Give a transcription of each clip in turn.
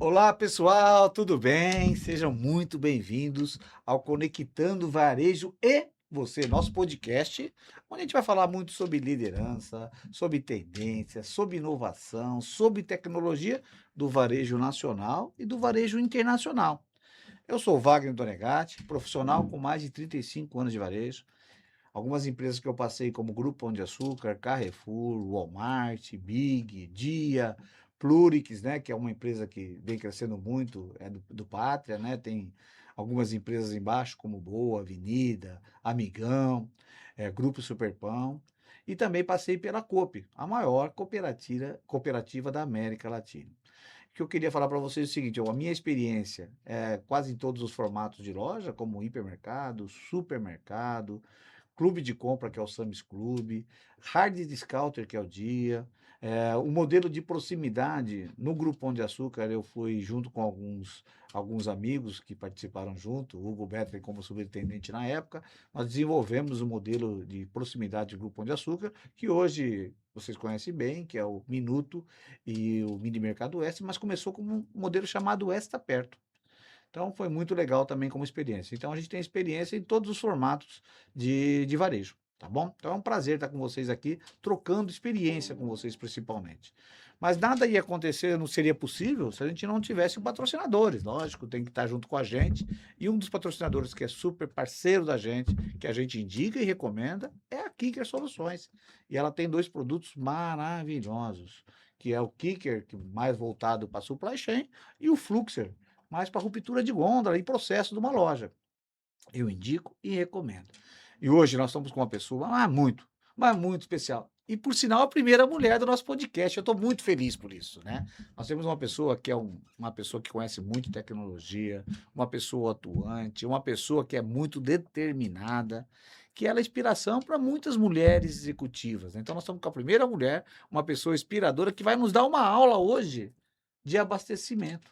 Olá, pessoal, tudo bem? Sejam muito bem-vindos ao Conectando Varejo e Você, nosso podcast, onde a gente vai falar muito sobre liderança, sobre tendência, sobre inovação, sobre tecnologia do varejo nacional e do varejo internacional. Eu sou o Wagner Donegatti, profissional com mais de 35 anos de varejo. Algumas empresas que eu passei, como Grupo Pão de Açúcar, Carrefour, Walmart, Big, Dia, Plurix, né, que é uma empresa que vem crescendo muito, é do Pátria, né, tem algumas empresas embaixo, como Boa, Avenida, Amigão, Grupo Superpão, e também passei pela Coop, a maior cooperativa da América Latina. O que eu queria falar para vocês é o seguinte, a minha experiência é quase em todos os formatos de loja, como hipermercado, supermercado, clube de compra, que é o Sam's Club, hard discounter, que é o Dia, o modelo de proximidade no Grupo Pão de Açúcar, eu fui junto com alguns amigos que participaram junto, o Hugo Betley como superintendente na época, nós desenvolvemos o modelo de proximidade do Grupo Pão de Açúcar, que hoje vocês conhecem bem, que é o Minuto e o Mini Mercado Oeste, mas começou como um modelo chamado Oeste tá Perto. Então foi muito legal também como experiência. Então a gente tem experiência em todos os formatos de varejo, tá bom? Então é um prazer estar com vocês aqui, trocando experiência com vocês principalmente. Mas nada ia acontecer, não seria possível se a gente não tivesse patrocinadores, lógico, tem que estar junto com a gente. E um dos patrocinadores que é super parceiro da gente, que a gente indica e recomenda, é a Kicker Soluções. E ela tem dois produtos maravilhosos, que é o Kicker, que é mais voltado para supply chain, e o Fluxer, mais para ruptura de gôndola e processo de uma loja. Eu indico e recomendo. E hoje nós estamos com uma pessoa mas muito especial. E por sinal, a primeira mulher do nosso podcast. Eu estou muito feliz por isso, né? Nós temos uma pessoa que é uma pessoa que conhece muito tecnologia, uma pessoa atuante, uma pessoa que é muito determinada, que ela é inspiração para muitas mulheres executivas, né? Então nós estamos com a primeira mulher, uma pessoa inspiradora que vai nos dar uma aula hoje de abastecimento.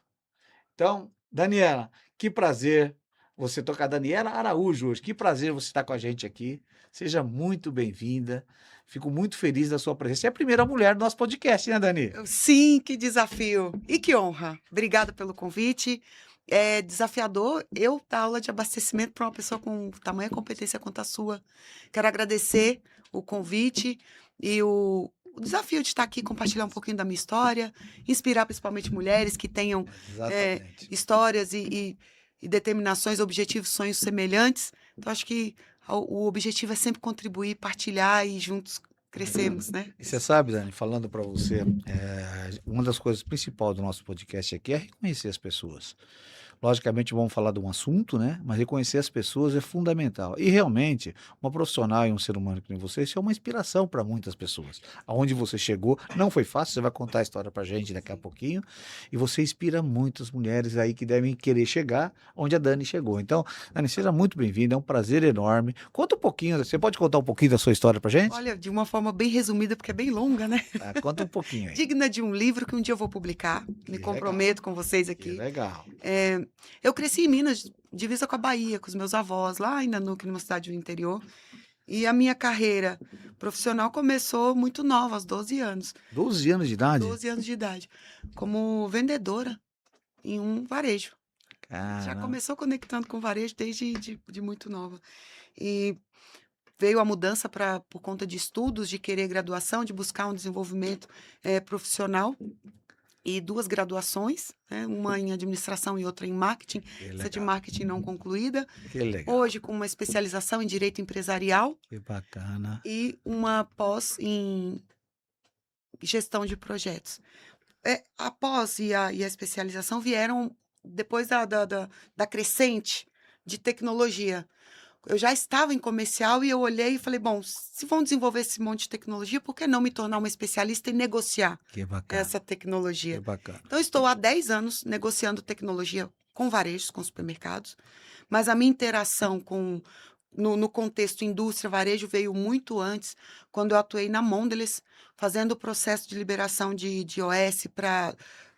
Então, Daniela, que prazer você tocar. Daniela Araújo hoje. Que prazer você estar com a gente aqui. Seja muito bem-vinda. Fico muito feliz da sua presença. Você é a primeira mulher do nosso podcast, né, Dani? Sim, que desafio e que honra. Obrigada pelo convite. É desafiador eu dar aula de abastecimento para uma pessoa com tamanha competência quanto a sua. Quero agradecer o convite e o desafio de estar aqui, compartilhar um pouquinho da minha história, inspirar principalmente mulheres que tenham Exatamente. histórias e determinações, objetivos, sonhos semelhantes. Então, acho que o objetivo é sempre contribuir, partilhar e juntos crescermos, né? E você sabe, Dani, falando para você, uma das coisas principais do nosso podcast aqui é reconhecer as pessoas. Logicamente, vamos falar de um assunto, né? Mas reconhecer as pessoas é fundamental. E realmente, uma profissional e um ser humano que nem você, isso é uma inspiração para muitas pessoas. Aonde você chegou, não foi fácil, você vai contar a história para a gente daqui a Sim. pouquinho. E você inspira muitas mulheres aí que devem querer chegar onde a Dani chegou. Então, Dani, seja muito bem-vinda, é um prazer enorme. Conta um pouquinho, você pode contar um pouquinho da sua história para gente? Olha, de uma forma bem resumida, porque é bem longa, né? Ah, conta um pouquinho aí. Digna de um livro que um dia eu vou publicar. Me Que legal, comprometo com vocês que aqui. legal. Eu cresci em Minas, divisa com a Bahia, com os meus avós, lá em Nanuque, numa cidade do interior. E a minha carreira profissional começou muito nova, aos 12 anos. 12 anos de idade? 12 anos de idade. Como vendedora em um varejo. Já Caramba. começou conectando com o varejo desde de muito nova. E veio a mudança por conta de estudos, de querer graduação, de buscar um desenvolvimento profissional e duas graduações, né, uma em administração e outra em marketing, Que essa de legal, marketing não concluída, que legal. hoje com uma especialização em direito empresarial Que bacana. e uma pós em gestão de projetos. A pós e a especialização vieram depois da crescente de tecnologia. Eu já estava em comercial e eu olhei e falei, bom, se vão desenvolver esse monte de tecnologia, por que não me tornar uma especialista e negociar Que bacana, essa que tecnologia? bacana. Então, estou há 10 anos negociando tecnologia com varejos, com supermercados, mas a minha interação no contexto indústria, varejo, veio muito antes, quando eu atuei na Mondelez, fazendo o processo de liberação de OS para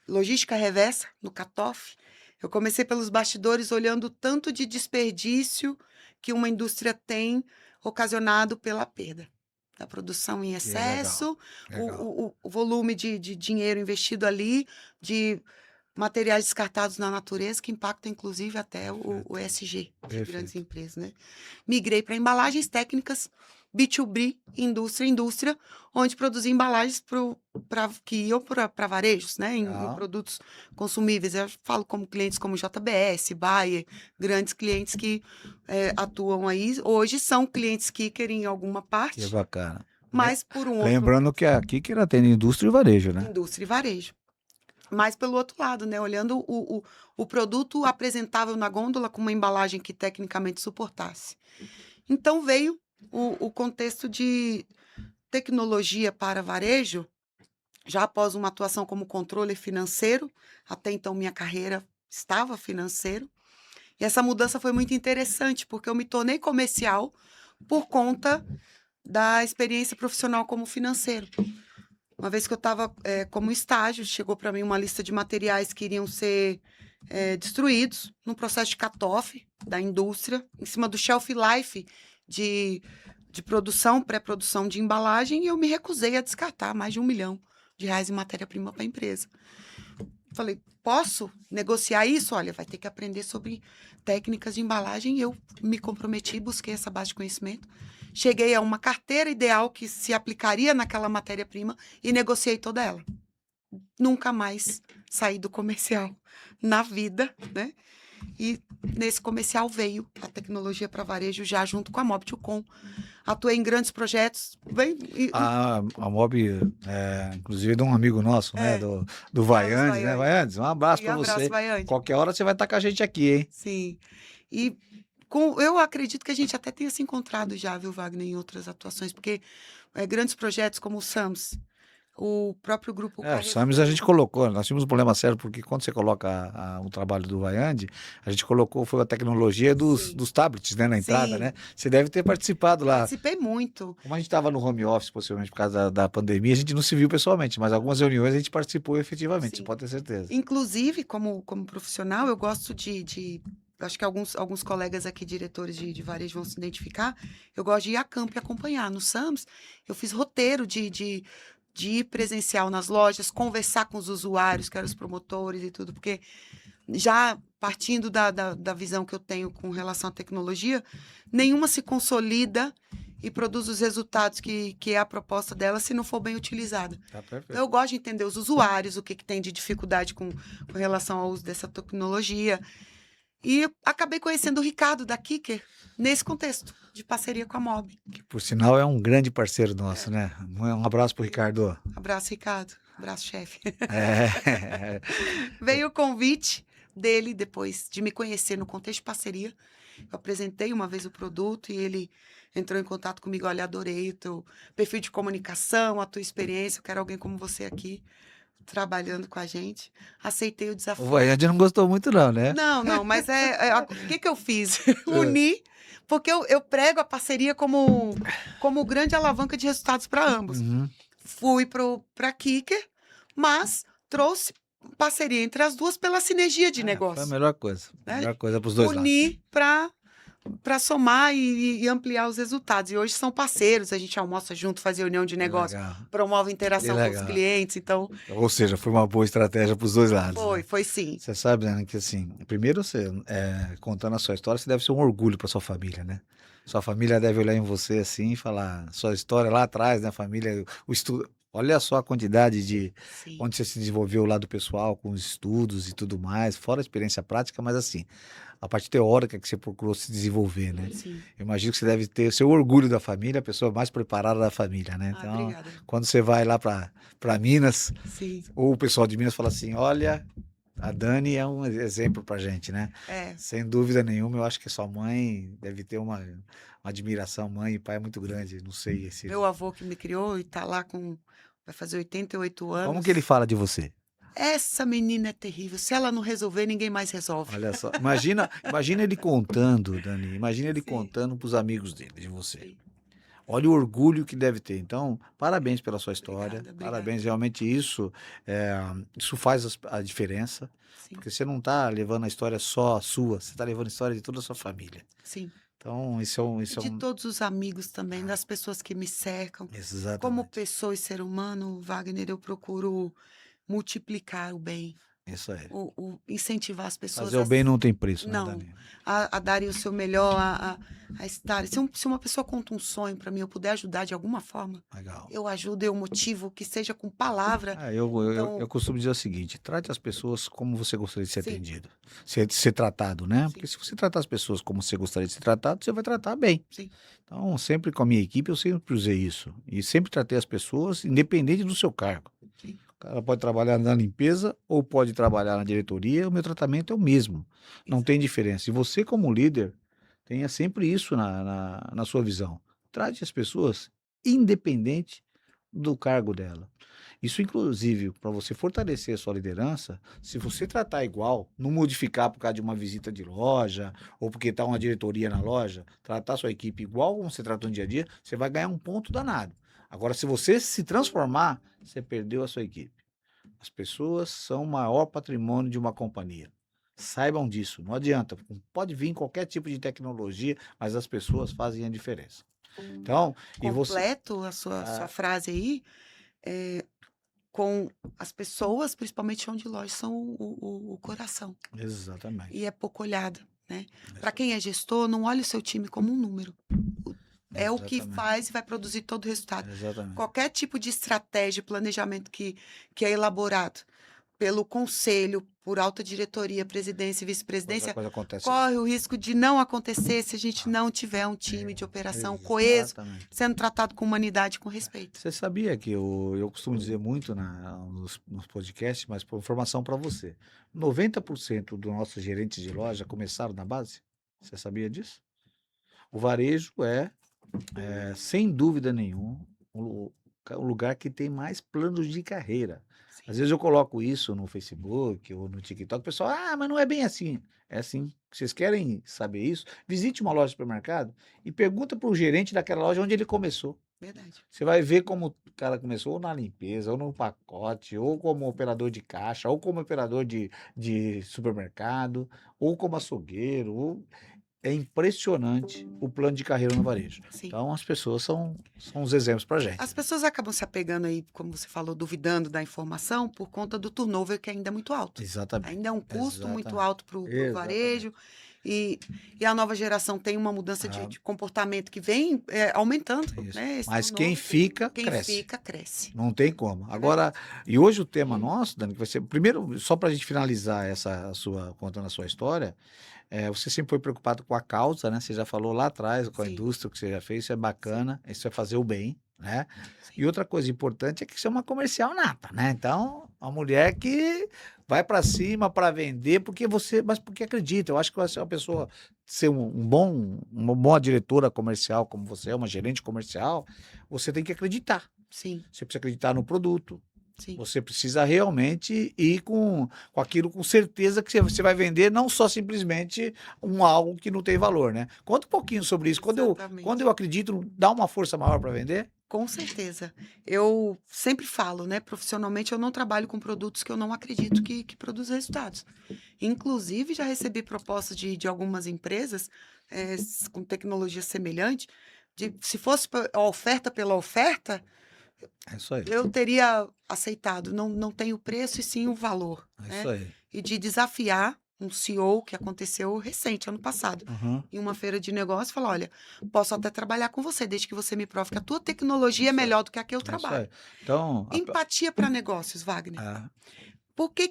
logística reversa, no Catof. Eu comecei pelos bastidores olhando o tanto de desperdício que uma indústria tem ocasionado pela perda da produção em Que legal, excesso, legal. o volume de dinheiro investido ali, de materiais descartados na natureza, que impactam inclusive até o ESG de grandes Perfeito. empresas, né? Migrei para embalagens técnicas, B2B, indústria, onde produzia embalagens que iam para varejos, né? Em Legal. produtos consumíveis. Eu falo como clientes como JBS, Bayer, grandes clientes que atuam aí. Hoje são clientes Kicker em alguma Que parte, bacana. mas por um outro Lembrando que aqui que ela tem indústria e varejo, né? indústria e varejo. Mas pelo outro lado, né? Olhando o produto apresentável na gôndola com uma embalagem que tecnicamente suportasse. Então veio o contexto de tecnologia para varejo, já após uma atuação como controle financeiro, até então minha carreira estava financeiro, e essa mudança foi muito interessante, porque eu me tornei comercial por conta da experiência profissional como financeiro. Uma vez que eu estava como estágio, chegou para mim uma lista de materiais que iriam ser destruídos no processo de cut-off da indústria, em cima do shelf life de produção, pré-produção de embalagem, e eu me recusei a descartar mais de R$ 1 milhão em matéria-prima para a empresa. Falei, posso negociar isso? Olha, vai ter que aprender sobre técnicas de embalagem. Eu me comprometi, busquei essa base de conhecimento. Cheguei a uma carteira ideal que se aplicaria naquela matéria-prima e negociei toda ela. Nunca mais saí do comercial na vida, né? E nesse comercial veio a tecnologia para varejo já junto com a Mob2Com. Atuei em grandes projetos. A Mob, inclusive de um amigo nosso, né? É, Do Carlos Vaiandes, né? Vaiante. Vaiandes, um abraço E para abraço, você. Vaiante. Qualquer hora você vai estar com a gente aqui, hein? Sim. E eu acredito que a gente até tenha se encontrado já, viu, Wagner, em outras atuações, porque grandes projetos como o SAMS, o próprio grupo O Sames a Carrefour. gente colocou, nós tínhamos um problema sério, porque quando você coloca o trabalho do Vaiande, a gente colocou, foi a tecnologia Sim, dos tablets, né, na entrada, sim, né? Você deve ter participado lá. participei muito. Como a gente estava no home office, possivelmente por causa da pandemia, a gente não se viu pessoalmente, mas algumas reuniões a gente participou efetivamente, você Sim. pode ter certeza. Inclusive, como profissional, eu gosto acho que alguns colegas aqui, diretores de varejo, vão se identificar. Eu gosto de ir a campo e acompanhar. No SAMS, eu fiz roteiro de ir presencial nas lojas, conversar com os usuários, que eram os promotores e tudo, porque já partindo da visão que eu tenho com relação à tecnologia, nenhuma se consolida e produz os resultados que é a proposta dela se não for bem utilizada. Tá Então, perfeito. eu gosto de entender os usuários, o que tem de dificuldade com relação ao uso dessa tecnologia. E acabei conhecendo o Ricardo da Kicker nesse contexto de parceria com a Mob. Que, por sinal, é um grande parceiro nosso, né? Um abraço pro Ricardo. Abraço, Ricardo. Abraço, chefe. É. Veio o convite dele depois de me conhecer no contexto de parceria. Eu apresentei uma vez o produto e ele entrou em contato comigo. Olha, adorei o teu perfil de comunicação, a tua experiência. Eu quero alguém como você aqui trabalhando com a gente. Aceitei o O desafio. Vaiande não gostou muito não, né? Não, mas o que eu fiz? Uni, porque eu prego a parceria como grande alavanca de resultados para ambos. Uhum. Fui para Kicker, mas trouxe parceria entre as duas pela sinergia de Foi a negócio. melhor coisa. Né? Melhor coisa para os dois lados. Unir para somar e ampliar os resultados. E hoje são parceiros, a gente almoça junto, faz reunião de negócio, Legal. promove interação Que com os legal. clientes. Então, Ou seja, foi uma boa estratégia para os dois lados. Né? foi sim. Você sabe, né, que assim, primeiro você, contando a sua história, você deve ser um orgulho para sua família, né? Sua família deve olhar em você assim e falar, sua história lá atrás, né, família, o estudo. Olha só a quantidade de Sim. onde você se desenvolveu o lado pessoal, com os estudos e tudo mais, fora a experiência prática, mas assim, a parte teórica que você procurou se desenvolver, né? Sim. Eu imagino que você deve ter o seu orgulho da família, a pessoa mais preparada da família, né? Então, Obrigada. quando você vai lá para Minas, Sim. ou o pessoal de Minas fala assim, olha, a Dani é um exemplo pra gente, né? Sem dúvida nenhuma, eu acho que sua mãe deve ter uma admiração, mãe e pai é muito grande, não sei se... Meu avô que me criou e tá lá vai fazer 88 anos. Como que ele fala de você? Essa menina é terrível. Se ela não resolver, ninguém mais resolve. Olha só, imagina ele contando, Dani, imagina ele Sim. contando pros amigos dele, de você. Sim. Olha o orgulho que deve ter. Então, parabéns pela sua história. Obrigada. Parabéns, realmente isso faz a diferença. Sim. Porque você não está levando a história só sua, você está levando a história de toda a sua família. Sim. Então, isso é de todos os amigos também, das pessoas que me cercam. Exatamente. Como pessoa e ser humano, Wagner, eu procuro multiplicar o bem. Isso aí. Incentivar as pessoas Fazer o bem não tem preço, né, não, Dani? a darem o seu melhor, a estar. Se uma pessoa conta um sonho para mim, eu puder ajudar de alguma forma, Legal. eu ajudo, eu motivo, que seja com palavra. Eu Então, costumo dizer o seguinte: trate as pessoas como você gostaria de ser sim, atendido, ser tratado, né? Porque sim, se você tratar as pessoas como você gostaria de ser tratado, você vai tratar bem. sim, Então, sempre com a minha equipe, eu sempre usei isso. E sempre tratei as pessoas, independente do seu cargo. sim, O cara pode trabalhar na limpeza ou pode trabalhar na diretoria, o meu tratamento é o mesmo. Não tem exatamente. diferença. E você, como líder, tenha sempre isso na sua visão. Trate as pessoas independente do cargo dela. Isso, inclusive, para você fortalecer a sua liderança, se você tratar igual, não modificar por causa de uma visita de loja ou porque está uma diretoria na loja, tratar a sua equipe igual como você trata no dia a dia, você vai ganhar um ponto danado. Agora, se você se transformar, você perdeu a sua equipe. As pessoas são o maior patrimônio de uma companhia. Saibam disso, não adianta. Pode vir qualquer tipo de tecnologia, mas as pessoas fazem a diferença. Então, e você. Completo a sua Ah, frase aí, é, com as pessoas, principalmente onde lojas são o coração. E exatamente. é pouco olhada, né? Para Exa- quem é gestor, não olhe o seu time como um número. O- É o que Exatamente. faz e vai produzir todo o resultado. Exatamente. Qualquer tipo de estratégia, planejamento que é elaborado pelo conselho, por alta diretoria, presidência e Quando a vice-presidência, coisa acontece. corre o risco de não acontecer se a gente Ah, não tiver um time de operação coeso, exatamente. sendo tratado com humanidade e com respeito. Você sabia que eu costumo dizer muito nos podcasts, mas por informação para você. 90% dos nossos gerentes de loja começaram na base? Você sabia disso? O varejo sem dúvida nenhuma, o lugar que tem mais planos de carreira. Sim, Às vezes eu coloco isso no Facebook ou no TikTok, o pessoal, mas não é bem assim. É assim. Vocês querem saber isso? Visite uma loja de supermercado e pergunta para o gerente daquela loja onde ele começou. verdade. Você vai ver como o cara começou ou na limpeza, ou no pacote, ou como operador de caixa, ou como operador de supermercado, ou como açougueiro, é impressionante o plano de carreira no varejo. Sim. Então, as pessoas são os exemplos para As gente. pessoas acabam se apegando aí, como você falou, duvidando da informação por conta do turnover que ainda é muito alto. Ainda é Exatamente. um custo muito Exatamente. alto para o Exatamente. varejo e, e a nova geração tem uma mudança Ah, de comportamento que vem aumentando, isso. né? Esse Mas quem turnover. fica, Quem cresce. fica, cresce. Não tem como. É Agora, verdade. e hoje o tema nosso, Dani, que vai ser, primeiro, só para a gente finalizar contando a sua história, você sempre foi preocupado com a causa, né? Você já falou lá atrás, com a Sim, indústria que você já fez, isso é sim, bacana, isso é fazer o bem, né? sim. E outra coisa importante é que você é uma comercial nata, né? Então, uma mulher que vai para cima para vender, mas porque acredita. Eu acho que você é uma pessoa, ser uma boa diretora comercial, como você é, uma gerente comercial, você tem que acreditar. Sim, Você precisa acreditar no produto. sim. Você precisa realmente ir com aquilo com certeza que você vai vender, não só simplesmente algo que não tem valor, né? Conta um pouquinho sobre isso. Quando eu Exatamente. acredito, dá uma força maior para vender? Com certeza. Eu sempre falo, né? Profissionalmente, eu não trabalho com produtos que eu não acredito que produzem resultados. Inclusive, já recebi propostas de algumas empresas com tecnologia semelhante, de se fosse a oferta pela oferta, É isso aí. eu teria aceitado. Não, não tem o preço e sim o valor, É isso né? aí. E de desafiar um CEO que aconteceu recente, ano passado, Uhum. em uma feira de negócio, falar, olha, posso até trabalhar com você, desde que você me prove que a tua É tecnologia é isso aí. melhor do que a que eu É isso trabalho. aí. Então, Empatia para negócios, Wagner. a- Por que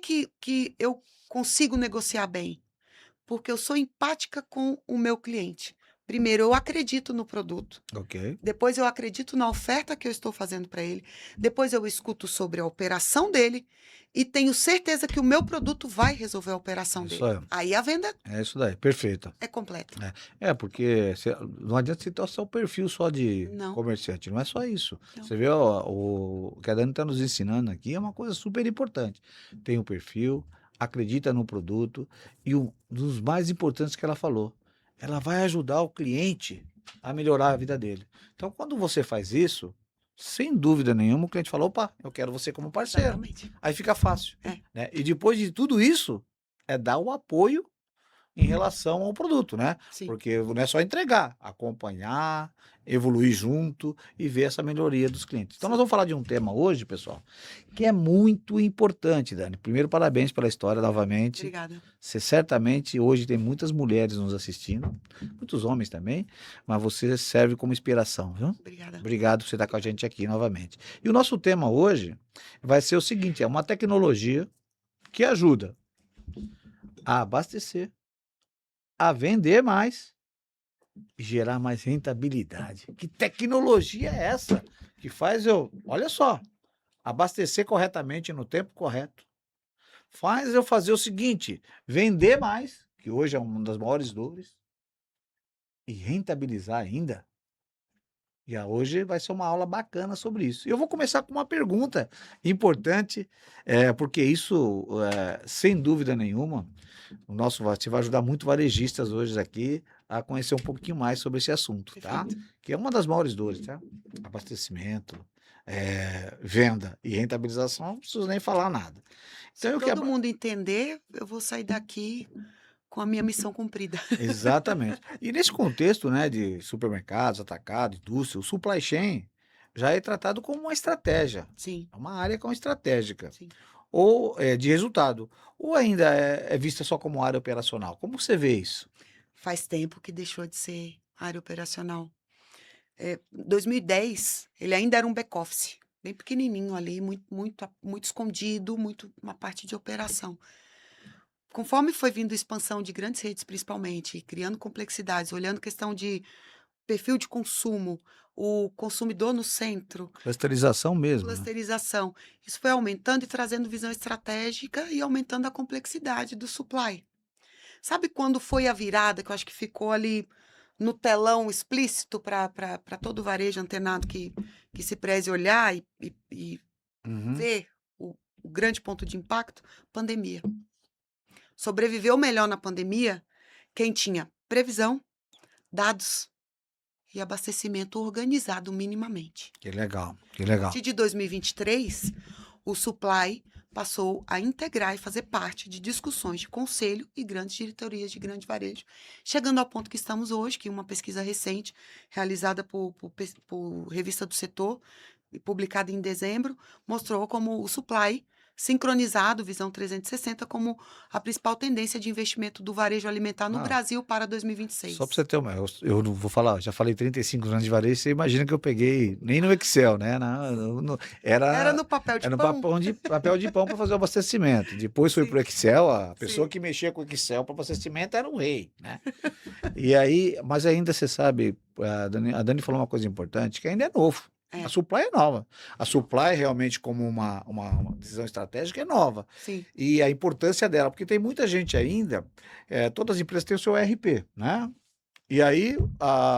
eu consigo negociar bem? Porque eu sou empática com o meu cliente. Primeiro, eu acredito no produto. ok. Depois, eu acredito na oferta que eu estou fazendo para ele. Depois, eu escuto sobre a operação dele e tenho certeza que o meu produto vai resolver a É operação isso dele. aí. Aí a venda É isso daí. Perfeito. é completa. Porque não adianta você ter o seu perfil só de Não, comerciante, não é só isso. não. Você vê o que a Dani está nos ensinando aqui é uma coisa super importante. Tem o perfil, acredita no produto e um dos mais importantes que ela falou, ela vai ajudar o cliente a melhorar a vida dele. Então, quando você faz isso, sem dúvida nenhuma, o cliente fala, opa, eu quero você como parceiro. Exatamente. Aí fica fácil, É, né? E depois de tudo isso, é dar o apoio em relação ao produto, né? Sim. Porque não é só entregar, acompanhar, evoluir junto e ver essa melhoria dos clientes. Então, nós Sim. vamos falar de um tema hoje, pessoal, que é muito importante, Dani. Primeiro, parabéns pela história novamente. Obrigada. Você certamente hoje tem muitas mulheres nos assistindo, muitos homens também, mas você serve como inspiração, viu? Obrigada. Obrigado por você estar com a gente aqui novamente. E o nosso tema hoje vai ser o seguinte: é uma tecnologia que ajuda a abastecer, a vender mais e gerar mais rentabilidade. Que tecnologia é essa que faz eu, olha só, abastecer corretamente no tempo correto? Faz eu fazer o seguinte, vender mais, que hoje é uma das maiores dores, e rentabilizar ainda. Hoje vai ser uma aula bacana sobre isso. Eu vou começar com uma pergunta importante, porque isso, sem dúvida nenhuma, você vai ajudar muito varejistas hoje aqui a conhecer um pouquinho mais sobre esse assunto, tá? Perfeito. Que é uma das maiores dores, tá? Abastecimento, venda e rentabilização, não preciso nem falar nada. Então, eu Se todo mundo entender, eu vou sair daqui com a minha missão cumprida. Exatamente. E nesse contexto, né, de supermercados, atacado, indústria, o supply chain já é tratado como uma estratégia. Sim, É uma área com estratégica. sim. Ou de resultado. Ou ainda é vista só como área operacional. Como você vê isso? Faz tempo que deixou de ser área operacional. 2010, ele ainda era um back-office, bem pequenininho ali, muito escondido, muito uma parte de operação. Conforme foi vindo a expansão de grandes redes, principalmente, criando complexidades, olhando questão de perfil de consumo, o consumidor no centro, Clusterização mesmo, né? clusterização, isso foi aumentando e trazendo visão estratégica e aumentando a complexidade do supply. Sabe quando foi a virada, que eu acho que ficou ali no telão explícito para todo o varejo antenado que se preze olhar e Uhum. ver o grande ponto de impacto? Pandemia. Sobreviveu melhor na pandemia quem tinha previsão, dados e abastecimento organizado minimamente. Que legal, que A legal. partir de 2023, o supply passou a integrar e fazer parte de discussões de conselho e grandes diretorias de grande varejo, chegando ao ponto que estamos hoje, que uma pesquisa recente, realizada por Revista do Setor, e publicada em dezembro, mostrou como o supply sincronizado, visão 360, como a principal tendência de investimento do varejo alimentar no Ah, Brasil para só para 2026. você ter uma. Eu não vou falar, já falei 35 anos de varejo, você imagina que eu peguei nem no Excel, né? Era Era, no papel de era no pão? papel de pão para fazer o abastecimento. Depois foi para o Sim, Excel, a pessoa sim. que mexia com o Excel para abastecimento era o rei, né? E aí, mas ainda você sabe, a Dani falou uma coisa importante, que ainda é novo. A É, supply é nova. A supply realmente como uma decisão estratégica é nova. sim, E a importância dela, porque tem muita gente ainda, todas as empresas têm o seu ERP, né? E aí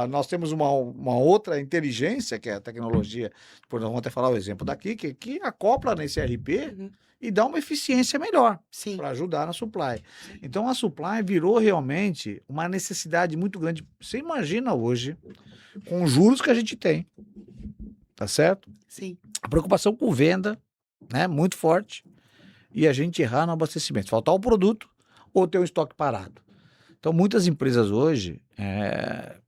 nós temos uma outra inteligência, que é a tecnologia, por nós vamos até falar o exemplo daqui, que acopla nesse ERP uhum, e dá uma eficiência melhor sim, para ajudar na supply. sim, Então a supply virou realmente uma necessidade muito grande. Você imagina hoje, com os juros que a gente tem, tá certo? sim, A preocupação com venda, né, muito forte, e a gente errar no abastecimento, faltar o produto ou ter um estoque parado. Então, muitas empresas hoje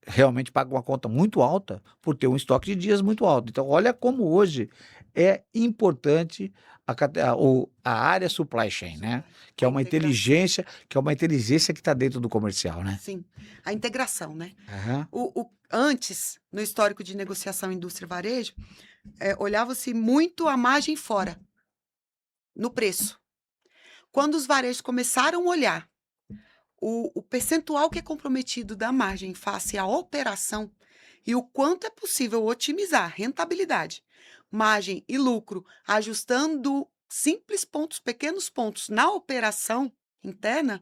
realmente pagam uma conta muito alta por ter um estoque de dias muito alto. Então, olha como hoje é importante a área supply chain, né? supply. Que é A uma integração, inteligência, que está dentro do comercial, né? sim, a integração, né? Aham. Antes, no histórico de negociação indústria e varejo, olhava-se muito a margem fora, no preço. Quando os varejos começaram a olhar o percentual que é comprometido da margem face à operação e o quanto é possível otimizar rentabilidade, margem e lucro, ajustando simples pontos, pequenos pontos na operação interna,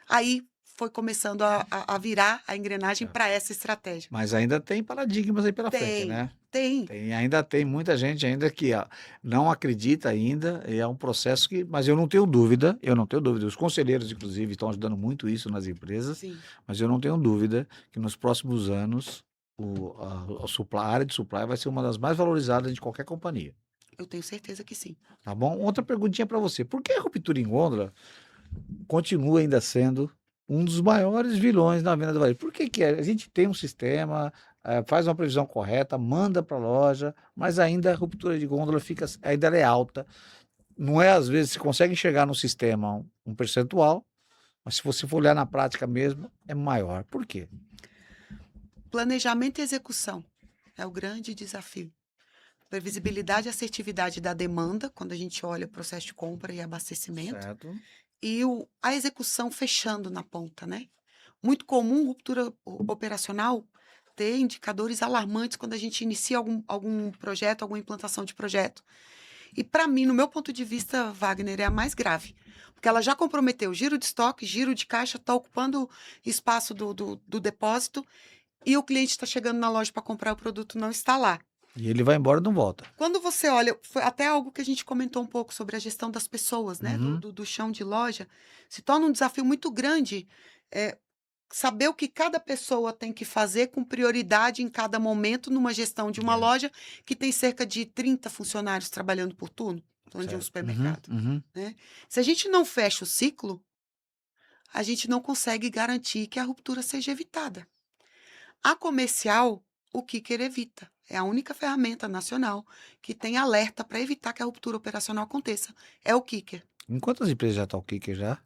aí foi começando a virar a engrenagem para essa estratégia. Mas ainda tem paradigmas aí pela frente, Tem, né? tem. Ainda tem muita gente ainda que não acredita ainda, e é um processo que, mas eu não tenho dúvida, os conselheiros inclusive estão ajudando muito isso nas empresas, Sim, mas eu não tenho dúvida que nos próximos anos a área de supply vai ser uma das mais valorizadas de qualquer companhia, eu tenho certeza que sim. tá bom? Outra perguntinha para você, por que a ruptura em Londra continua ainda sendo um dos maiores vilões na venda do varejo. Por que que é? A gente tem um sistema, faz uma previsão correta, manda para a loja, mas ainda a ruptura de gôndola fica, ainda ela é alta. Não é, às vezes, você consegue enxergar no sistema um percentual, mas se você for olhar na prática mesmo, é maior. Por quê? Planejamento e execução é o grande desafio. Previsibilidade e assertividade da demanda, quando a gente olha o processo de compra e abastecimento, Certo? e a execução fechando na ponta, né? Muito comum ruptura operacional ter indicadores alarmantes quando a gente inicia algum projeto, alguma implantação de projeto. E para mim, no meu ponto de vista, Wagner, é a mais grave. Porque ela já comprometeu giro de estoque, giro de caixa, está ocupando espaço do depósito e o cliente está chegando na loja para comprar o produto, não está lá. E ele vai embora e não volta. Quando você olha, foi até algo que a gente comentou um pouco sobre a gestão das pessoas, né? Uhum. Do chão de loja, se torna um desafio muito grande saber o que cada pessoa tem que fazer com prioridade em cada momento numa gestão de uma É, loja que tem cerca de 30 funcionários trabalhando por turno, falando de um certo. Uhum, supermercado, uhum. né? Se a gente não fecha o ciclo, a gente não consegue garantir que a ruptura seja evitada. A comercial, o Kicker evita. É a única ferramenta nacional que tem alerta para evitar que a ruptura operacional aconteça. É o Kicker. Em quantas empresas já está o Kicker já?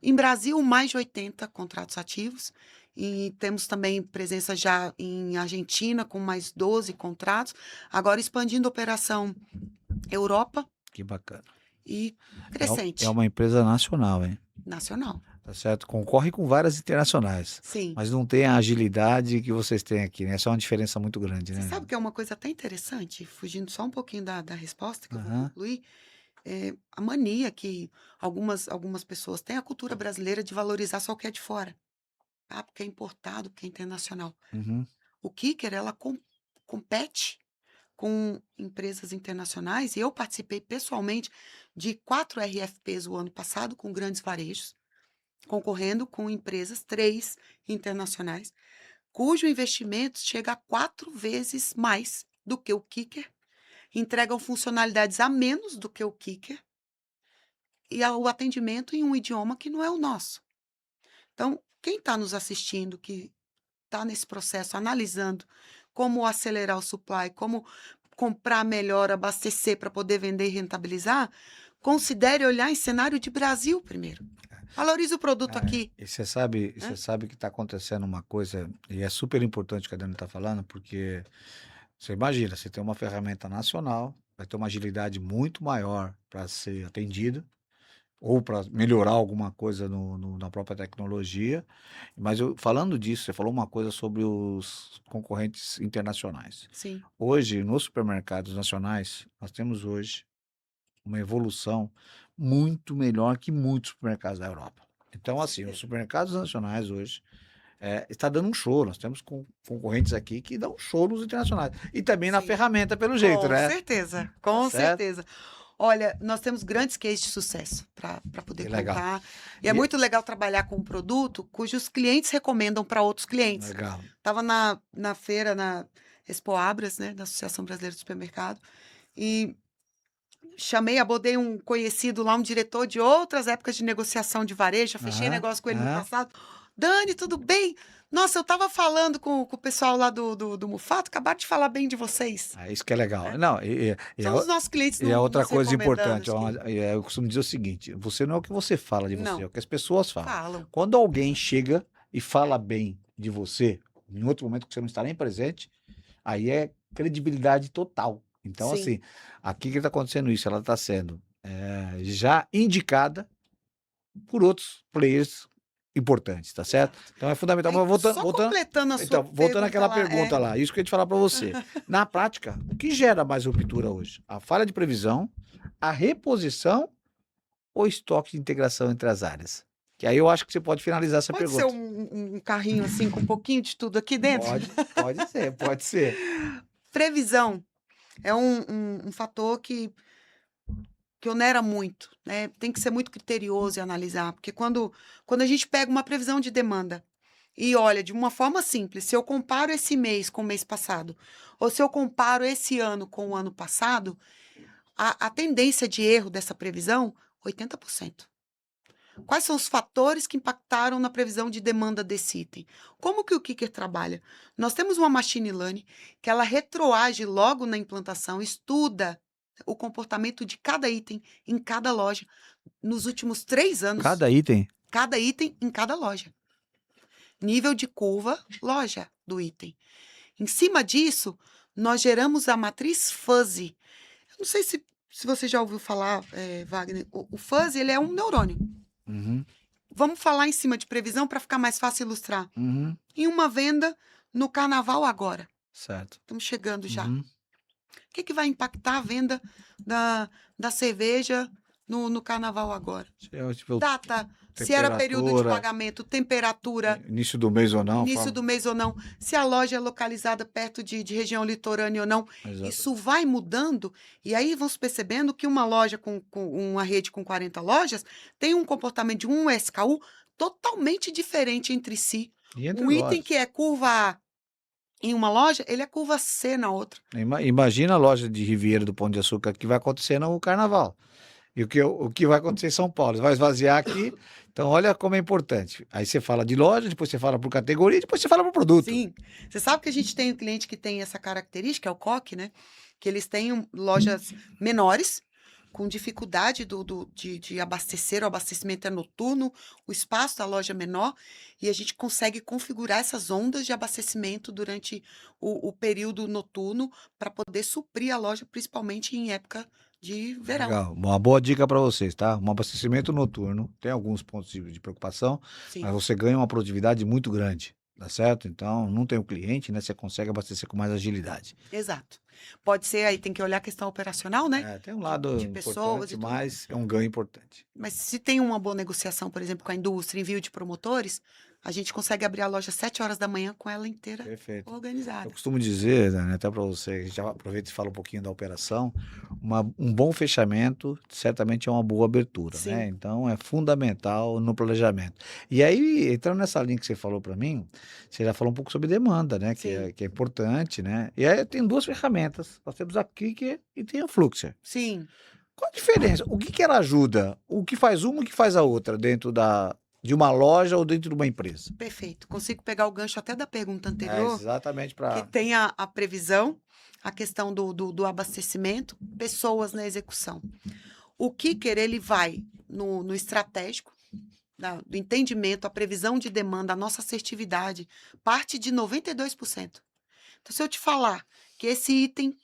Em Brasil, mais de 80 contratos ativos. E temos também presença já em Argentina, com mais 12 contratos. Agora expandindo a operação Europa Que bacana. e É crescente, uma empresa nacional, hein? nacional. Tá certo? Concorre com várias internacionais, Sim. mas não tem a agilidade que vocês têm aqui, né? Essa é uma diferença muito grande, Você né? sabe que é uma coisa até interessante, fugindo só um pouquinho da resposta, que eu vou Aham. concluir, a mania que algumas pessoas têm, a cultura brasileira de valorizar só o que é de fora. Ah, porque é importado, porque é internacional. Uhum. O Kicker, ela compete com empresas internacionais, e eu participei pessoalmente de 4 RFPs o ano passado com grandes varejos, concorrendo com empresas, 3 internacionais, cujo investimento chega a 4 vezes mais do que o Kicker, entregam funcionalidades a menos do que o Kicker e o atendimento em um idioma que não é o nosso. Então, quem está nos assistindo, que está nesse processo, analisando como acelerar o supply, como comprar melhor, abastecer para poder vender e rentabilizar, considere olhar em cenário de Brasil primeiro. Valorize o produto aqui. E você Né? sabe que está acontecendo uma coisa, e é super importante o que a Dani está falando, porque você imagina, você tem uma ferramenta nacional, vai ter uma agilidade muito maior para ser atendido, ou para melhorar alguma coisa na própria tecnologia. Mas falando disso, você falou uma coisa sobre os concorrentes internacionais. Sim, Hoje, nos supermercados nacionais, nós temos hoje uma evolução muito melhor que muitos supermercados da Europa. Então, com assim, os certeza. supermercados nacionais hoje está dando um show. Nós temos concorrentes aqui que dão show nos internacionais. E também na Sim, ferramenta, pelo jeito, com né? certeza, Tá com certo? certeza. Olha, nós temos grandes cases de sucesso para poder Que legal. contar. E é E, muito legal trabalhar com um produto cujos clientes recomendam para outros clientes. legal. Estava na feira, na Expo Abras, né, da Associação Brasileira do Supermercado, e abordei um conhecido lá, um diretor de outras épocas de negociação de varejo, já fechei Aham, negócio com ele no aham. passado. Dani, tudo bem? Nossa, eu estava falando com o pessoal lá do Mufato, acabaram de falar bem de vocês. Isso que é legal. Né? Não, São os nossos clientes e a outra nos coisa recomendando. importante, eu costumo dizer o seguinte: você não é o que você fala de você, é Não, o que as pessoas falam. falam. Quando alguém chega e fala bem de você, em outro momento que você não está nem presente, aí é credibilidade total. Então, Sim, assim, aqui que está acontecendo isso, ela está sendo já indicada por outros players importantes, tá certo? exato. Então é fundamental. Aí, Mas só completando a sua então, voltando pergunta àquela lá, pergunta lá, isso que eu ia te falar para você. Na prática, o que gera mais ruptura hoje? A falha de previsão, a reposição ou estoque de integração entre as áreas? Que aí eu acho que você pode finalizar essa pode ser pergunta. um carrinho assim com um pouquinho de tudo aqui dentro? Pode ser, pode ser. Previsão é um fator que onera muito, né? Tem que ser muito criterioso e analisar, porque quando a gente pega uma previsão de demanda e olha de uma forma simples, se eu comparo esse mês com o mês passado, ou se eu comparo esse ano com o ano passado, a tendência de erro dessa previsão, 80%. Quais são os fatores que impactaram na previsão de demanda desse item? Como que o Kicker trabalha? Nós temos uma machine learning que ela retroage logo na implantação, estuda o comportamento de cada item em cada loja nos últimos 3 anos. Cada item? Cada item em cada loja. Nível de curva, loja do item. Em cima disso, nós geramos a matriz fuzzy. Eu não sei se você já ouviu falar, Wagner, o fuzzy ele é um neurônio. Uhum, Vamos falar em cima de previsão para ficar mais fácil ilustrar. uhum, Em uma venda no carnaval agora. certo. Estamos chegando já. Uhum. O que vai impactar a venda da cerveja no carnaval agora? Tipo, Data, se era período de temperatura, pagamento, temperatura, início do mês ou não. início do mês ou não, se a loja é localizada perto de região litorânea ou não. Exato. Isso vai mudando, e aí vamos percebendo que uma loja com uma rede com 40 lojas tem um comportamento de um SKU totalmente diferente entre si. E entre Um item lojas. que é curva A em uma loja, ele é curva C na outra. Imagina a loja de Riviera do Pão de Açúcar que vai acontecer no carnaval. E o que vai acontecer em São Paulo? Vai esvaziar aqui. Então, olha como é importante. Aí você fala de loja, depois você fala por categoria, depois você fala por produto. Sim. Você sabe que a gente tem um cliente que tem essa característica, é o COC, né? Que eles têm lojas menores, com dificuldade de abastecer, o abastecimento é noturno, o espaço da loja é menor, e a gente consegue configurar essas ondas de abastecimento durante o período noturno para poder suprir a loja, principalmente em época de verão. Legal. Uma boa dica para vocês, tá? Um abastecimento noturno tem alguns pontos de preocupação, Sim. mas você ganha uma produtividade muito grande, tá certo? Então, não tem o cliente, né? Você consegue abastecer com mais agilidade. Exato. Pode ser, aí tem que olhar a questão operacional, né? Tem um lado De pessoas importante, e tudo. mas é um ganho importante. Mas se tem uma boa negociação, por exemplo, com a indústria, envio de promotores, a gente consegue abrir a loja às 7 horas da manhã com ela inteira Perfeito. Eu organizada. costumo dizer, né, até para você, a gente já aproveita e fala um pouquinho da operação, um bom fechamento certamente é uma boa abertura, Sim. né? Então é fundamental no planejamento. E aí, entrando nessa linha que você falou para mim, você já falou um pouco sobre demanda, né? Sim. Que é importante, né? E aí tem duas ferramentas, nós temos a Kicker e tem a Fluxer. Sim. Qual a diferença? O que ela ajuda? O que faz uma e o que faz a outra dentro de uma loja ou dentro de uma empresa? Perfeito. Consigo pegar o gancho até da pergunta anterior, Exatamente que para... tem a previsão, a questão do abastecimento, pessoas na execução. O Kicker, ele vai no estratégico, do entendimento, a previsão de demanda, a nossa assertividade, parte de 92%. Então, se eu te falar que esse item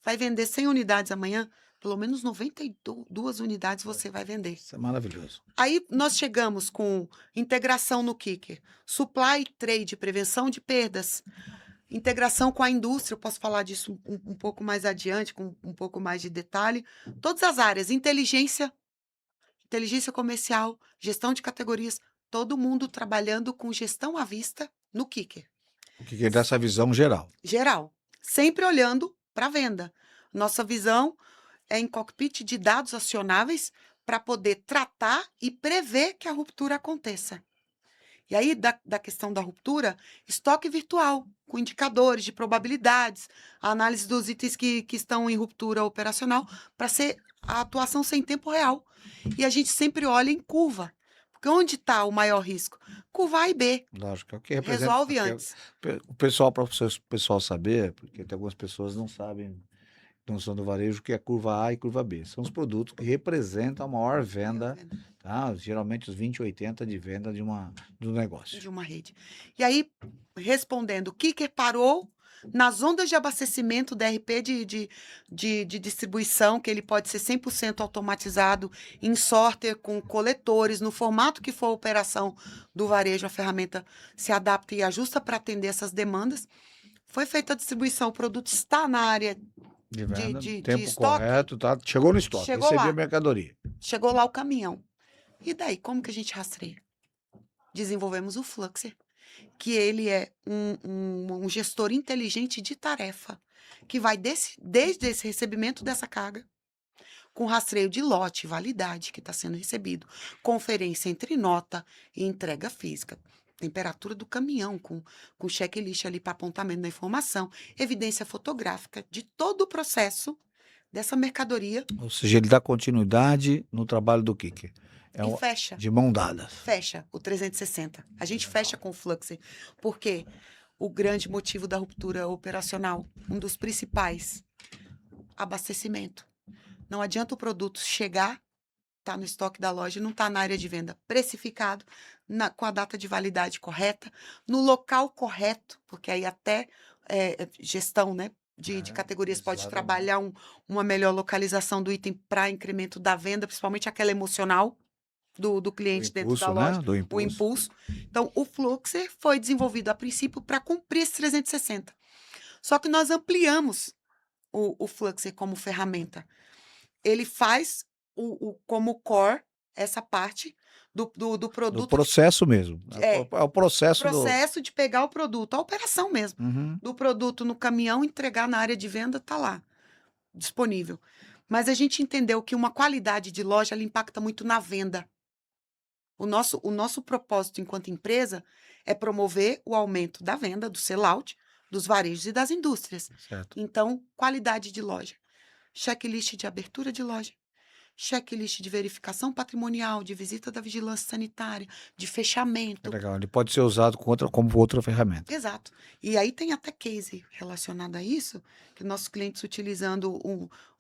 vai vender 100 unidades amanhã, pelo menos 92 unidades você vai vender. Isso é maravilhoso. Aí nós chegamos com integração no Kicker, supply trade, prevenção de perdas, integração com a indústria, eu posso falar disso um pouco mais adiante, com um pouco mais de detalhe. Todas as áreas, inteligência comercial, gestão de categorias, todo mundo trabalhando com gestão à vista no Kicker. O que dá essa visão geral? Geral, sempre olhando para a venda. Nossa visão é em cockpit de dados acionáveis para poder tratar e prever que a ruptura aconteça. E aí, da questão da ruptura, estoque virtual, com indicadores de probabilidades, a análise dos itens que estão em ruptura operacional, para ser a atuação sem tempo real. E a gente sempre olha em curva. Porque onde está o maior risco? Curva A e B. Lógico, é o que representa. Resolve antes. O pessoal, para o pessoal saber, porque tem algumas pessoas que não sabem, não são do varejo, o que é curva A e curva B. São os produtos que representam a maior venda, tá? Geralmente os 20, 80 de venda do negócio. De uma rede. E aí, respondendo, o Kicker parou nas ondas de abastecimento DRP de distribuição, que ele pode ser 100% automatizado, em sorter, com coletores, no formato que for a operação do varejo, a ferramenta se adapta e ajusta para atender essas demandas. Foi feita a distribuição, o produto está na área De venda, de tempo estoque. correto, tá? Chegou no estoque, Chegou recebeu lá. a mercadoria. Chegou lá o caminhão. E daí, como que a gente rastreia? Desenvolvemos o Fluxer, que ele é um gestor inteligente de tarefa, que vai desde esse recebimento dessa carga, com rastreio de lote, validade que está sendo recebido, conferência entre nota e entrega física, temperatura do caminhão, com checklist ali para apontamento da informação, evidência fotográfica de todo o processo dessa mercadoria. Ou seja, ele dá continuidade no trabalho do Kicker. É e fecha. de mão dada. Fecha o 360. A gente fecha com o Fluxer. Por quê? O grande motivo da ruptura operacional, um dos principais, abastecimento. Não adianta o produto chegar, tá no estoque da loja, não tá na área de venda precificado, com a data de validade correta, no local correto, porque aí até gestão, né, de categorias pode exatamente. trabalhar uma melhor localização do item para incremento da venda, principalmente aquela emocional do cliente dentro da impulso, loja, né? Do o impulso. impulso. Então, o Fluxer foi desenvolvido a princípio para cumprir esse 360. Só que nós ampliamos o Fluxer como ferramenta. Ele faz como core essa parte do Do produto, processo mesmo. É o processo do. processo de pegar o produto, a operação mesmo. Uhum. Do produto no caminhão, entregar na área de venda, tá lá, disponível. Mas a gente entendeu que uma qualidade de loja ela impacta muito na venda. O nosso propósito enquanto empresa é promover o aumento da venda, do sell-out, dos varejos e das indústrias. Certo. Então, qualidade de loja. Checklist de abertura de loja. Checklist de verificação patrimonial, de visita da vigilância sanitária, de É fechamento. legal. Ele pode ser usado como outra ferramenta. Exato. E aí tem até case relacionado a isso, que nossos clientes utilizando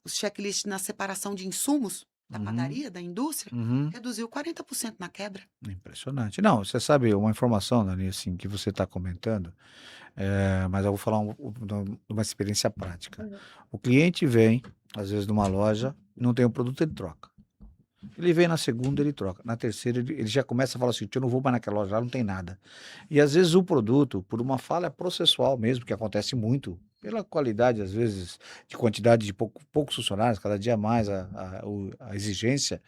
os checklists na separação de insumos da Uhum. padaria, da indústria, Uhum. reduziu 40% na quebra. Impressionante. Não, você sabe uma informação, Dani, assim, que você está comentando, mas eu vou falar de uma experiência prática. O cliente vem, às vezes, numa loja, não tem o produto, ele troca. Ele vem na segunda, ele troca. Na terceira, ele já começa a falar assim, eu não vou mais naquela loja, lá não tem nada. E às vezes o produto, por uma falha processual mesmo, que acontece muito, pela qualidade, às vezes, de quantidade de poucos funcionários, cada dia mais a exigência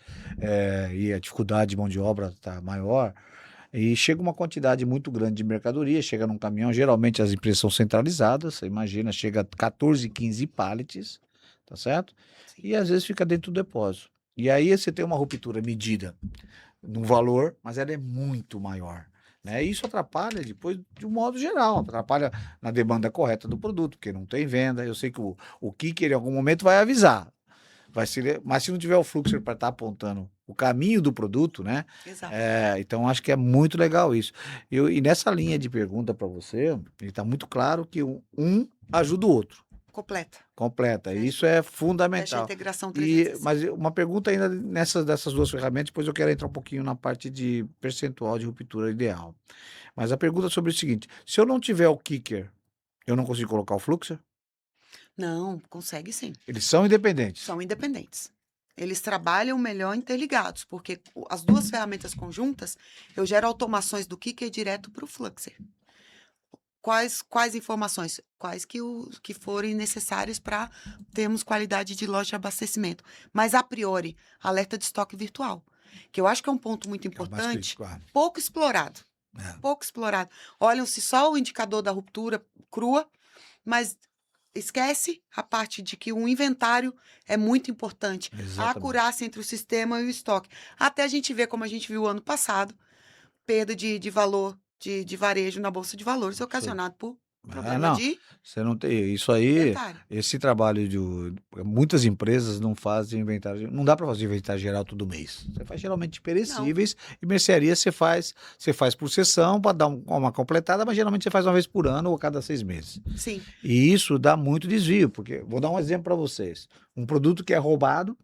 e a dificuldade de mão de obra está maior, e chega uma quantidade muito grande de mercadoria, chega num caminhão, geralmente as empresas são centralizadas, você imagina, chega a 14, 15 pallets, tá certo? Sim. E às vezes fica dentro do depósito. E aí você tem uma ruptura medida no valor, mas ela é muito maior. Né? E isso atrapalha depois de um modo geral, atrapalha na demanda correta do produto, porque não tem venda. Eu sei que o Kicker em algum momento vai avisar. Mas se não tiver o fluxo para estar apontando o caminho do produto, né? Exato. Então acho que é muito legal isso. E nessa linha de pergunta para você, ele está muito claro que um ajuda o outro. Completa. Fecha. Isso é Fecha a fundamental. integração 360. Mas uma pergunta ainda dessas duas ferramentas, depois eu quero entrar um pouquinho na parte de percentual de ruptura ideal. Mas a pergunta é sobre o seguinte: se eu não tiver o Kicker, eu não consigo colocar o Fluxer? Não, consegue sim. Eles são independentes. São independentes. Eles trabalham melhor interligados, porque as duas ferramentas conjuntas, eu gero automações do Kicker direto para o Fluxer. Quais informações? Quais que forem necessárias para termos qualidade de loja de abastecimento. Mas, a priori, alerta de estoque virtual, que eu acho que é um ponto muito Que é o mais importante, crítico, pouco explorado. Pouco explorado. Olham-se só o indicador da ruptura crua, mas esquece a parte de que o inventário é muito importante. A Exatamente. acurácia entre o sistema e o estoque. Até a gente ver, como a gente viu ano passado, perda de valor de varejo na Bolsa de Valores ocasionado por problema não, de você não tem isso aí. inventário. Esse trabalho muitas empresas não fazem inventário, não dá para fazer inventário geral todo mês. Você faz geralmente perecíveis e mercearia você faz por sessão para dar uma completada, mas geralmente você faz uma vez por ano ou a cada 6 meses. Sim. E isso dá muito desvio, porque vou dar um exemplo para vocês. Um produto que é roubado,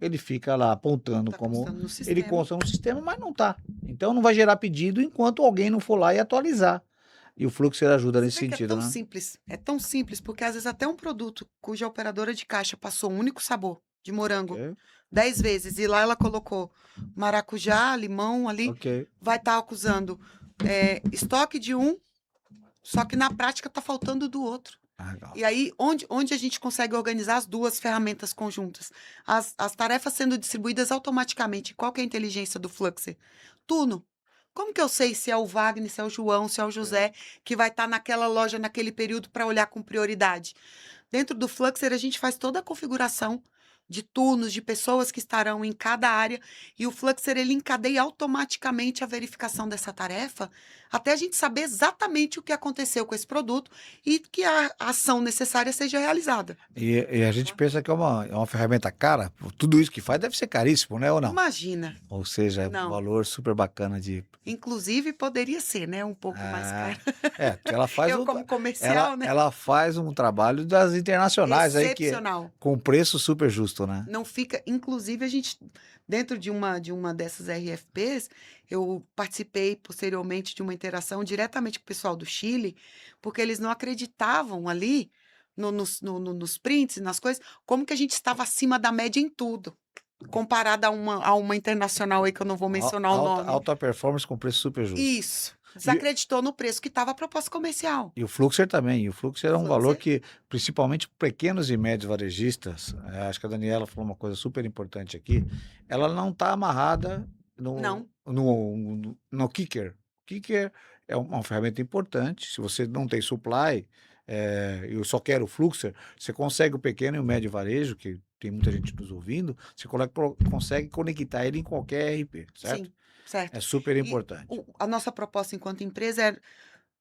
ele fica lá apontando Tá como constando no sistema. ele consta no sistema, mas não tá. Então não vai gerar pedido enquanto alguém não for lá e atualizar. E o Fluxer ajuda nesse Você vê que sentido, é tão né? simples. É tão simples, porque às vezes até um produto cuja operadora de caixa passou um único sabor de morango Ok. 10 vezes e lá ela colocou maracujá, limão ali, Ok. vai estar acusando estoque de um, só que na prática está faltando do outro. Legal. E aí, onde a gente consegue organizar as duas ferramentas conjuntas? As tarefas sendo distribuídas automaticamente. Qual que é a inteligência do Fluxer? Turno. Como que eu sei se é o Wagner, se é o João, se é o José, que vai estar naquela loja naquele período para olhar com prioridade? Dentro do Fluxer, a gente faz toda a configuração de turnos, de pessoas que estarão em cada área, e o Fluxer ele encadeia automaticamente a verificação dessa tarefa, até a gente saber exatamente o que aconteceu com esse produto e que a ação necessária seja realizada. E a gente pensa que é uma ferramenta cara, tudo isso que faz deve ser caríssimo, né, ou não? Imagina, Ou seja, é um não. valor super bacana de... Inclusive poderia ser, né, um pouco mais Ah, caro. porque ela faz Eu o, como ela, comercial, né? ela faz um trabalho das internacionais aí que Excepcional. com preço super justo, né? Não fica, inclusive a gente dentro de uma dessas RFPs, eu participei posteriormente de uma interação diretamente com o pessoal do Chile, porque eles não acreditavam ali nos prints e nas coisas, como que a gente estava acima da média em tudo, comparada a uma internacional aí que eu não vou mencionar o Alta, nome. alta performance com preço super justo. Isso. E, Desacreditou no preço que estava a proposta comercial. e o Fluxer também. E o Fluxer é um valor Fluxer? que, principalmente pequenos e médios varejistas, acho que a Daniela falou uma coisa super importante aqui, ela não está amarrada no, Não. no Kicker. Kicker é uma ferramenta importante. Se você não tem supply, eu só quero o Fluxer, você consegue o pequeno e o médio varejo, que tem muita gente nos ouvindo, você consegue conectar ele em qualquer RP, certo? Sim, certo. É super E importante. a nossa proposta enquanto empresa é: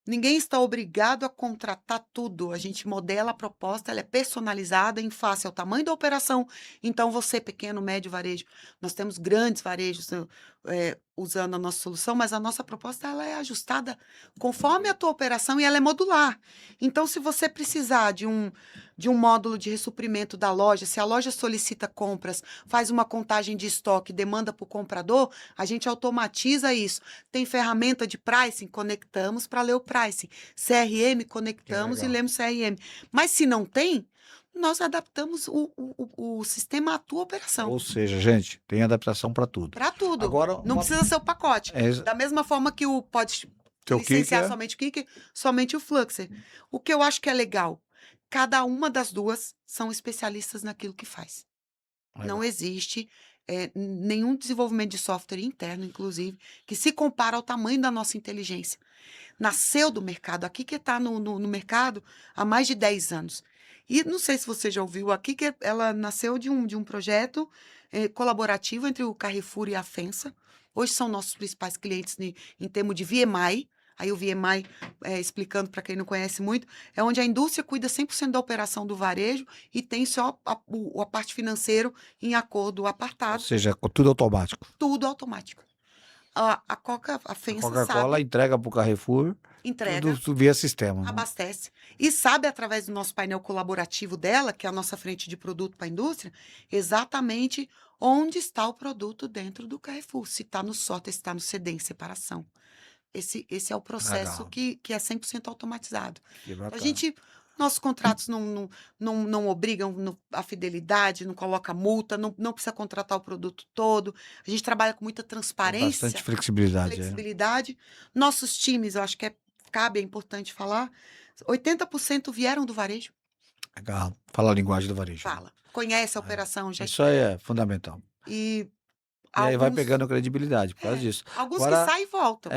ninguém está obrigado a contratar tudo. A gente modela a proposta, ela é personalizada em face ao tamanho da operação. Então, você, pequeno, médio varejo, nós temos grandes varejos usando a nossa solução, mas a nossa proposta ela é ajustada conforme a tua operação e ela é modular. Então, se você precisar de um módulo de ressuprimento da loja, se a loja solicita compras, faz uma contagem de estoque, demanda para o comprador, a gente automatiza isso. Tem ferramenta de pricing? Conectamos para ler o pricing. CRM, conectamos e legal. lemos CRM. Mas se não tem, nós adaptamos o sistema à tua operação. Ou seja, gente, tem adaptação para tudo. Para tudo. Agora, Não precisa ser o pacote. é, Da mesma forma que pode teu licenciar Kicker, somente o Kicker, somente o Fluxer. O que eu acho que é legal, cada uma das duas são especialistas naquilo que faz. Não legal. existe nenhum desenvolvimento de software interno, inclusive, que se compara ao tamanho da nossa inteligência. Nasceu do mercado, aqui que está no mercado há mais de 10 anos. E não sei se você já ouviu, aqui que ela nasceu de um projeto colaborativo entre o Carrefour e a FENSA. Hoje são nossos principais clientes em termos de VMI. Aí o VMI, explicando para quem não conhece muito, é onde a indústria cuida 100% da operação do varejo e tem só a parte financeira em acordo Ou apartado, seja, tudo automático. tudo automático. A A FENSA Coca-Cola sabe, entrega para o Carrefour entrega, tudo via sistema, né? abastece e sabe, através do nosso painel colaborativo dela, que é a nossa frente de produto para a indústria, exatamente onde está o produto dentro do Carrefour, se está no SOTA, se está no CD, em separação. Esse é o processo Legal. que é 100% automatizado. Que A bacana. gente, nossos contratos não obrigam a fidelidade, não coloca multa, não precisa contratar o produto todo. A gente trabalha com muita Tem transparência, bastante flexibilidade. flexibilidade. Nossos times, eu acho que cabe, é importante falar, 80% vieram do varejo. Legal. Fala a linguagem do varejo, né? Fala. Conhece a operação, já. Isso aí é fundamental. E E aí vai alguns, pegando credibilidade por causa disso. alguns que Agora, saem e voltam.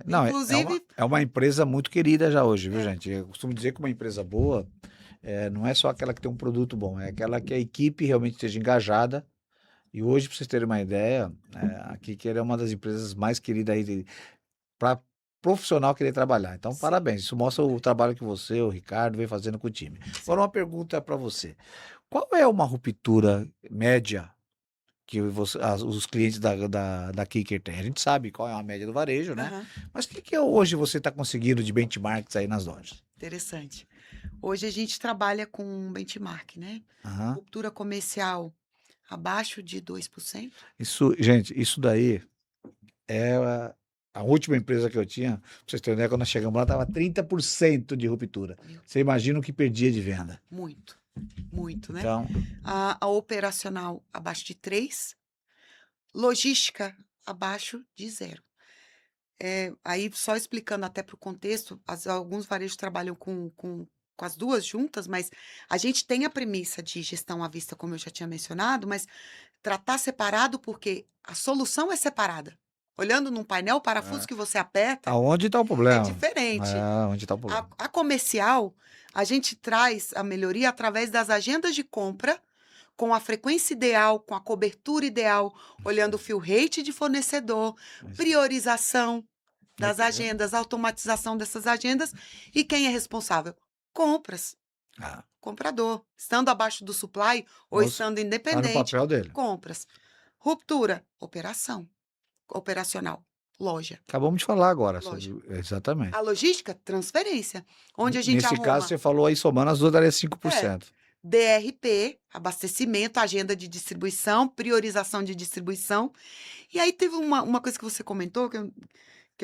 não, Inclusive, é uma empresa muito querida já hoje, viu, É. gente? Eu costumo dizer que uma empresa boa não é só aquela que tem um produto bom, é aquela que a equipe realmente esteja engajada. E hoje, para vocês terem uma ideia, a Kicker é uma das empresas mais queridas aí para profissional querer trabalhar. Então, sim, parabéns. Isso mostra o trabalho que você, o Ricardo, vem fazendo com o time. Agora, sim. uma pergunta para você. Qual é uma ruptura média que os clientes da Kicker têm? A gente sabe qual é a média do varejo, né? Aham. Mas o que hoje você está conseguindo de benchmarks aí nas lojas? Interessante. Hoje a gente trabalha com um benchmark, né? Aham. Ruptura comercial abaixo de 2%. Isso, gente, isso daí é a última empresa que eu tinha. Pra vocês terem ideia, quando nós chegamos lá, estava 30% de ruptura. Meu, Você imagina o que perdia de venda. muito, muito, né? Então, A operacional abaixo de 3, logística abaixo de 0. Aí, só explicando até para o contexto, alguns varejos trabalham com as duas juntas, mas a gente tem a premissa de gestão à vista, como eu já tinha mencionado, mas tratar separado porque a solução é separada. Olhando num painel, o parafuso que você aperta aonde está o é problema? diferente. Onde está o problema? A comercial, a gente traz a melhoria através das agendas de compra com a frequência ideal, com a cobertura ideal, olhando o fill rate de fornecedor, priorização das Ok. agendas, automatização dessas agendas. E quem é responsável? Compras, Ah, comprador. Estando abaixo do supply ou ou estando tá no independente, papel dele. compras. Ruptura, operacional, loja, Acabamos de falar agora loja. sobre exatamente. A logística, transferência, onde a gente Nesse caso, arruma você falou aí, somando as duas, daria 5%. DRP, abastecimento, agenda de distribuição, priorização de distribuição. E aí teve uma coisa que você comentou, que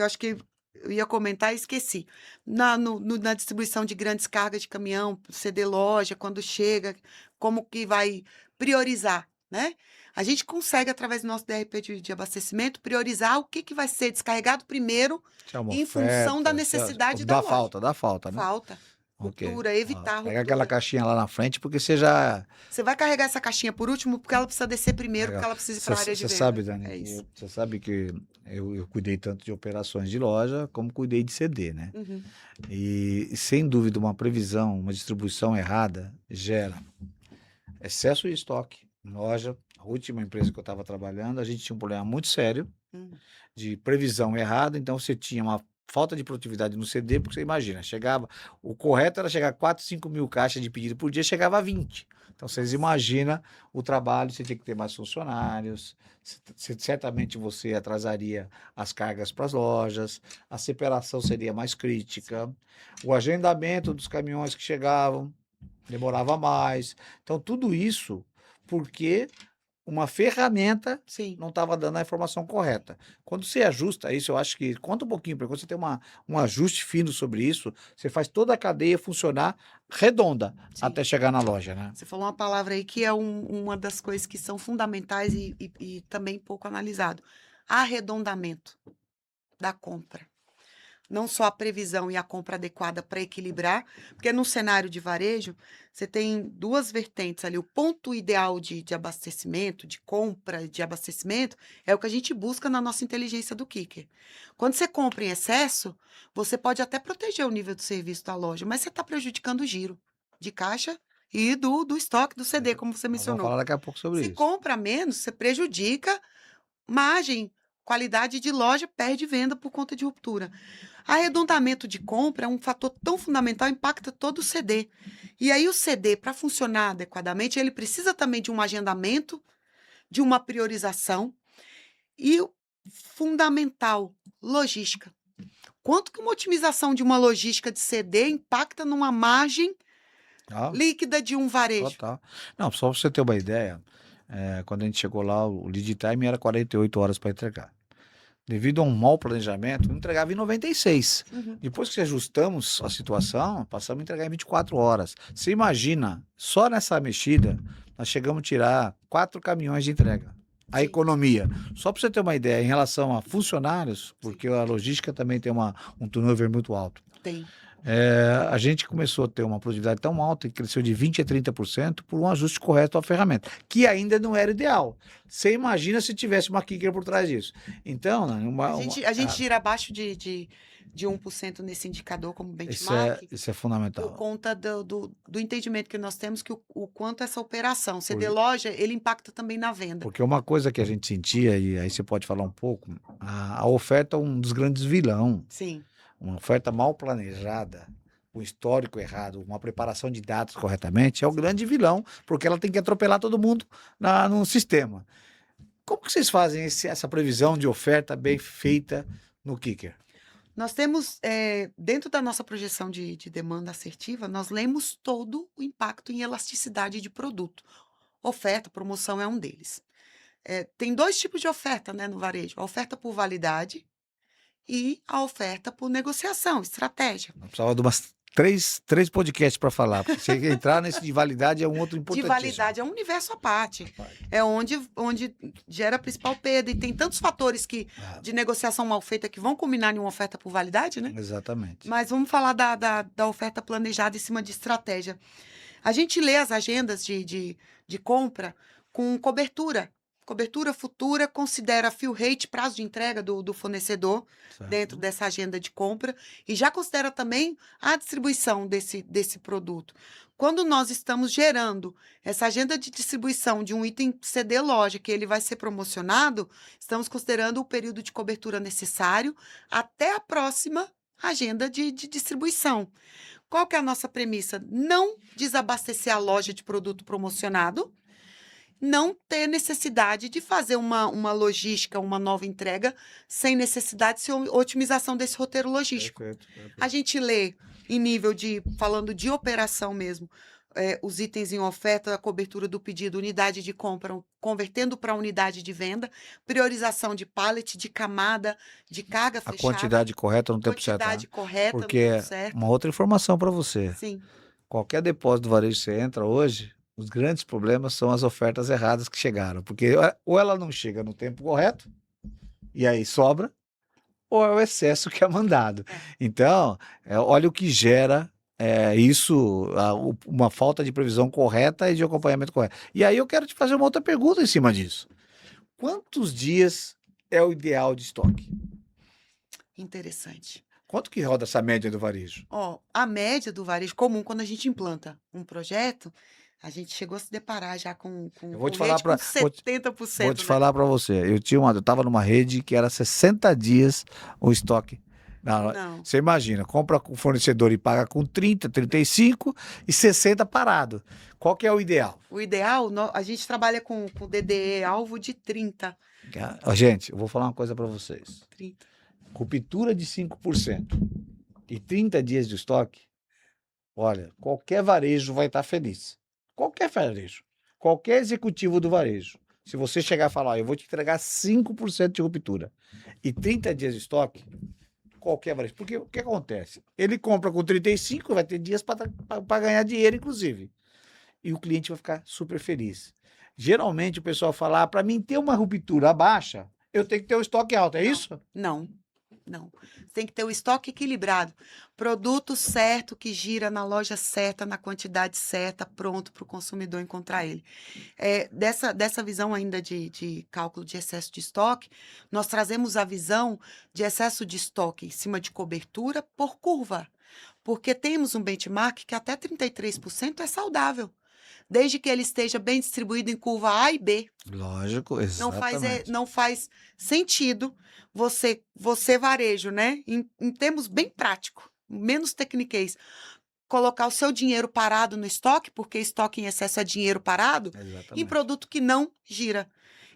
eu acho que eu ia comentar e esqueci. Na distribuição de grandes cargas de caminhão, CD loja, quando chega, como que vai priorizar, né? A gente consegue, através do nosso DRP de abastecimento, priorizar o que vai ser descarregado primeiro Se é uma em função da oferta, necessidade da loja. dá falta, né? Falta. Ok. Ruptura, Ó, evitar pega aquela ruptura. caixinha lá na frente, porque você já. Você vai carregar essa caixinha por último porque ela precisa descer primeiro, porque Legal. ela precisa ir para a área de Você venda. sabe, Dani, É isso. você sabe que eu cuidei tanto de operações de loja como cuidei de CD, né? Uhum. E sem dúvida, uma previsão, uma distribuição errada gera excesso de estoque em loja. A última empresa que eu estava trabalhando, a gente tinha um problema muito sério Uhum. de previsão errada, então você tinha uma falta de produtividade no CD, porque você imagina, chegava, o correto era chegar a 4, 5 mil caixas de pedido por dia, chegava a 20. Então vocês imaginam o trabalho, você tinha que ter mais funcionários, certamente você atrasaria as cargas para as lojas, a separação seria mais crítica, o agendamento dos caminhões que chegavam demorava mais. Então tudo isso porque uma ferramenta Sim. não estava dando a informação correta. Quando você ajusta isso, eu acho que conta um pouquinho, porque quando você tem um ajuste fino sobre isso, você faz toda a cadeia funcionar redonda Sim. até chegar na loja, né? Você falou uma palavra aí que é uma das coisas que são fundamentais e também pouco analisado. Arredondamento da compra. Não só a previsão e a compra adequada para equilibrar, porque no cenário de varejo, você tem duas vertentes ali. O ponto ideal de abastecimento, de compra, de abastecimento, é o que a gente busca na nossa inteligência do Kicker. Quando você compra em excesso, você pode até proteger o nível de serviço da loja, mas você está prejudicando o giro de caixa e do estoque do CD, como você Nós vamos mencionou. falar daqui a pouco sobre Se isso. compra menos, você prejudica margem, qualidade de loja, perde venda por conta de ruptura. Arredondamento de compra é um fator tão fundamental, impacta todo o CD. E aí o CD, para funcionar adequadamente, ele precisa também de um agendamento, de uma priorização e fundamental, logística. Quanto que uma otimização de uma logística de CD impacta numa margem Ah, líquida de um varejo? total. Não, só para você ter uma ideia, quando a gente chegou lá, o lead time era 48 horas para entregar. Devido a um mau planejamento, eu entregava em 96. Uhum. Depois que ajustamos a situação, passamos a entregar em 24 horas. Você imagina, só nessa mexida, nós chegamos a tirar 4 caminhões de entrega. A Sim. economia. Só para você ter uma ideia, em relação a funcionários, porque a logística também tem um turnover muito alto. Tem. A gente começou a ter uma produtividade tão alta que cresceu de 20% a 30% por um ajuste correto à ferramenta, que ainda não era ideal. Você imagina se tivesse uma kicker por trás disso. Então, A gente gira abaixo de 1% nesse indicador como benchmark. isso é fundamental. Por conta do entendimento que nós temos que o quanto essa operação, CD loja, ele impacta também na venda. Porque uma coisa que a gente sentia, e aí você pode falar um pouco, a oferta é um dos grandes vilão. Sim. Uma oferta mal planejada, um histórico errado, uma preparação de dados corretamente, é o grande vilão, porque ela tem que atropelar todo mundo no sistema. Como que vocês fazem essa previsão de oferta bem feita no Kicker? Nós temos, dentro da nossa projeção de demanda assertiva, nós lemos todo o impacto em elasticidade de produto. Oferta, promoção é um deles. Tem dois tipos de oferta, né, no varejo. A oferta por validade e a oferta por negociação, estratégia. Eu precisava de umas três podcasts para falar, porque se entrar nesse de validade é um outro De importantíssimo. validade é um universo à parte. É onde gera a principal perda. E tem tantos fatores de negociação mal feita que vão combinar em uma oferta por validade, né? Exatamente. Mas vamos falar da oferta planejada em cima de estratégia. A gente lê as agendas de compra com cobertura. Cobertura futura considera fill rate, prazo de entrega do fornecedor, Certo. dentro dessa agenda de compra, e já considera também a distribuição desse produto. Quando nós estamos gerando essa agenda de distribuição de um item CD loja, que ele vai ser promocionado, estamos considerando o período de cobertura necessário até a próxima agenda de distribuição. Qual que é a nossa premissa? Não desabastecer a loja de produto promocionado, não ter necessidade de fazer uma logística, uma nova entrega, sem necessidade de otimização desse roteiro logístico. Perfeito. A gente lê em nível de, falando de operação mesmo, os itens em oferta, a cobertura do pedido, unidade de compra, convertendo para unidade de venda, priorização de pallet, de camada, de carga A fechada, quantidade correta no tempo certo, né? quantidade correta, no Porque tempo certo. uma outra informação para você. Sim, Qualquer depósito do varejo que você entra hoje, os grandes problemas são as ofertas erradas que chegaram. Porque ou ela não chega no tempo correto, e aí sobra, ou é o excesso que é mandado. Então, olha o que gera isso, uma falta de previsão correta e de acompanhamento correto. E aí eu quero te fazer uma outra pergunta em cima disso. Quantos dias é o ideal de estoque? interessante. Quanto que roda essa média do varejo? Ó, a média do varejo comum, quando a gente implanta um projeto, a gente chegou a se deparar já com Eu vou te rede falar com vou 70%, vou te né? falar para você. Eu tava numa rede que era 60 dias o estoque. Não. Você imagina, compra com o fornecedor e paga com 30, 35 e 60 parado. Qual que é o ideal? O ideal, a gente trabalha com DDE alvo de 30. Gente, eu vou falar uma coisa para vocês. 30. Ruptura de 5% e 30 dias de estoque, olha, qualquer varejo vai estar feliz. Qualquer varejo. Qualquer executivo do varejo. Se você chegar e falar, ó, eu vou te entregar 5% de ruptura e 30 dias de estoque, qualquer varejo. Porque o que acontece? Ele compra com 35, vai ter dias para ganhar dinheiro, inclusive. E o cliente vai ficar super feliz. Geralmente o pessoal fala, para mim ter uma ruptura baixa, eu tenho que ter o estoque alto, é isso? Não. Tem que ter o estoque equilibrado. Produto certo que gira na loja certa, na quantidade certa, pronto para o consumidor encontrar ele. Dessa visão ainda de cálculo de excesso de estoque, nós trazemos a visão de excesso de estoque em cima de cobertura por curva. Porque temos um benchmark que até 33% é saudável, desde que ele esteja bem distribuído em curva A e B. Lógico, exatamente. Não faz sentido você varejo, né? Em termos bem práticos, menos tecniquez, colocar o seu dinheiro parado no estoque, porque estoque em excesso é dinheiro parado, em produto que não gira.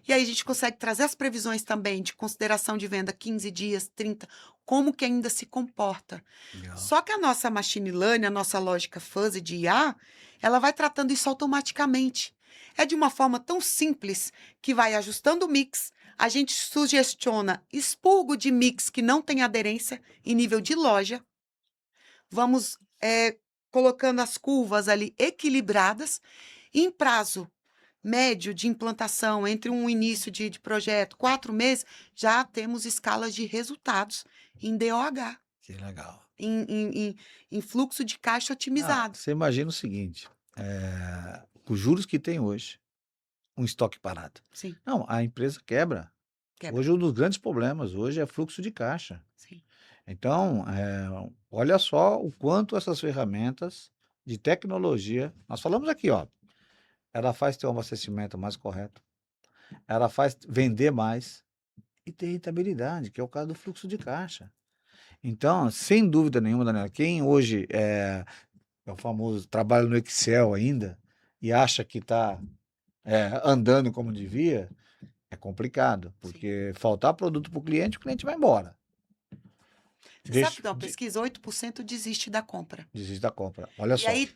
E aí a gente consegue trazer as previsões também de consideração de venda 15 dias, 30, como que ainda se comporta. Legal. Só que a nossa machine learning, a nossa lógica fuzzy de IA, ela vai tratando isso automaticamente. É de uma forma tão simples que vai ajustando o mix, a gente sugestiona expurgo de mix que não tem aderência em nível de loja, vamos colocando as curvas ali equilibradas, em prazo médio de implantação, entre um início de projeto, 4 meses, já temos escalas de resultados em DOH, Que legal. em fluxo de caixa otimizado. Você imagina o seguinte, os juros que tem hoje, um estoque parado. Sim, Não, a empresa quebra. quebra. Hoje um dos grandes problemas hoje é fluxo de caixa. Sim. Então, olha só o quanto essas ferramentas de tecnologia, nós falamos aqui, ó, ela faz ter um abastecimento mais correto, ela faz vender mais e ter rentabilidade, que é o caso do fluxo de caixa. Então, sem dúvida nenhuma, Daniela, quem hoje é o famoso trabalha no Excel ainda e acha que está andando como devia, é complicado, porque faltar produto para o cliente vai embora. Você sabe que dá uma pesquisa, 8% desiste da compra. Desiste da compra. Olha E só. aí,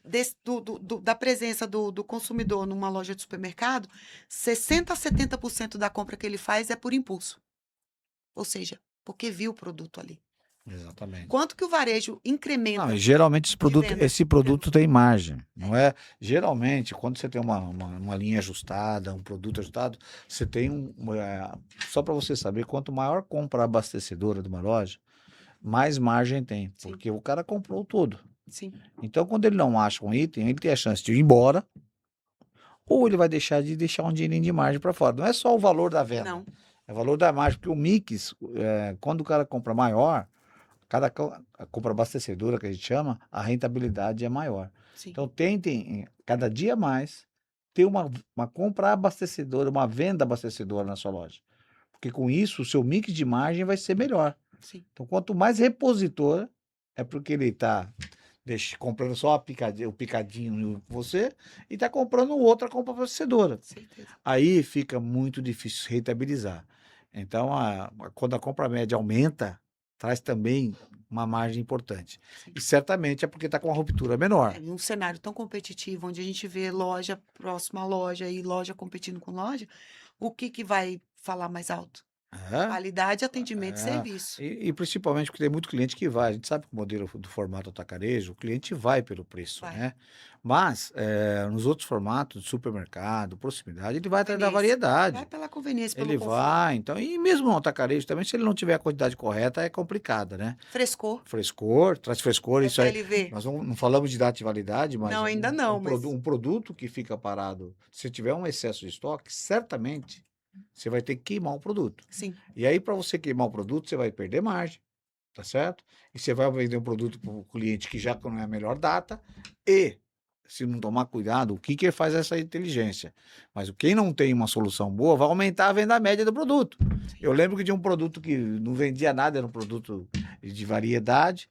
da presença do consumidor numa loja de supermercado, 60% a 70% da compra que ele faz é por impulso. Ou seja, porque viu o produto ali. Exatamente. Quanto que o varejo incrementa? Não, geralmente venda. esse produto tem margem, não é? Geralmente, quando você tem uma linha ajustada, um produto ajustado, você tem só para você saber, quanto maior compra abastecedora de uma loja, mais margem tem, Sim. porque o cara comprou tudo. Sim. Então, quando ele não acha um item, ele tem a chance de ir embora ou ele vai deixar um dinheirinho de margem para fora. Não é só o valor da venda, Não, é o valor da margem, porque o mix, quando o cara compra maior, a compra abastecedora que a gente chama, a rentabilidade é maior. sim, Então tentem, cada dia mais, ter uma compra abastecedora, uma venda abastecedora na sua loja. Porque com isso, o seu mix de margem vai ser melhor. sim, Então, quanto mais repositor, é porque ele está comprando só o picadinho com você e está comprando outra compra abastecedora. certeza. Aí fica muito difícil rentabilizar. Então, quando a compra média aumenta, traz também uma margem importante. Sim. E certamente é porque está com uma ruptura menor. Em um cenário tão competitivo, onde a gente vê loja próxima à loja e loja competindo com loja, o que que vai falar mais alto? É, Qualidade, atendimento e é. serviço. E principalmente porque tem muito cliente que vai. A gente sabe que o modelo do formato atacarejo, o cliente vai pelo preço, Vai. né? Mas nos outros formatos, de supermercado, proximidade, ele vai atrás da Conveniência. Vai variedade. pela conveniência, pelo Ele conforto. vai, então, e mesmo no atacarejo também, se ele não tiver a quantidade correta, é complicada, né? Frescor, Frescor, traz frescor, isso aí. FLV. Nós não falamos de data de validade, mas Não, ainda não, um produto que fica parado, se tiver um excesso de estoque, certamente você vai ter que queimar o produto. sim, E aí, para você queimar o produto, você vai perder margem, tá certo? E você vai vender um produto para o cliente que já não é a melhor data, e se não tomar cuidado, o que faz essa inteligência? Mas quem não tem uma solução boa vai aumentar a venda média do produto. sim. Eu lembro que de um produto que não vendia nada, era um produto de variedade,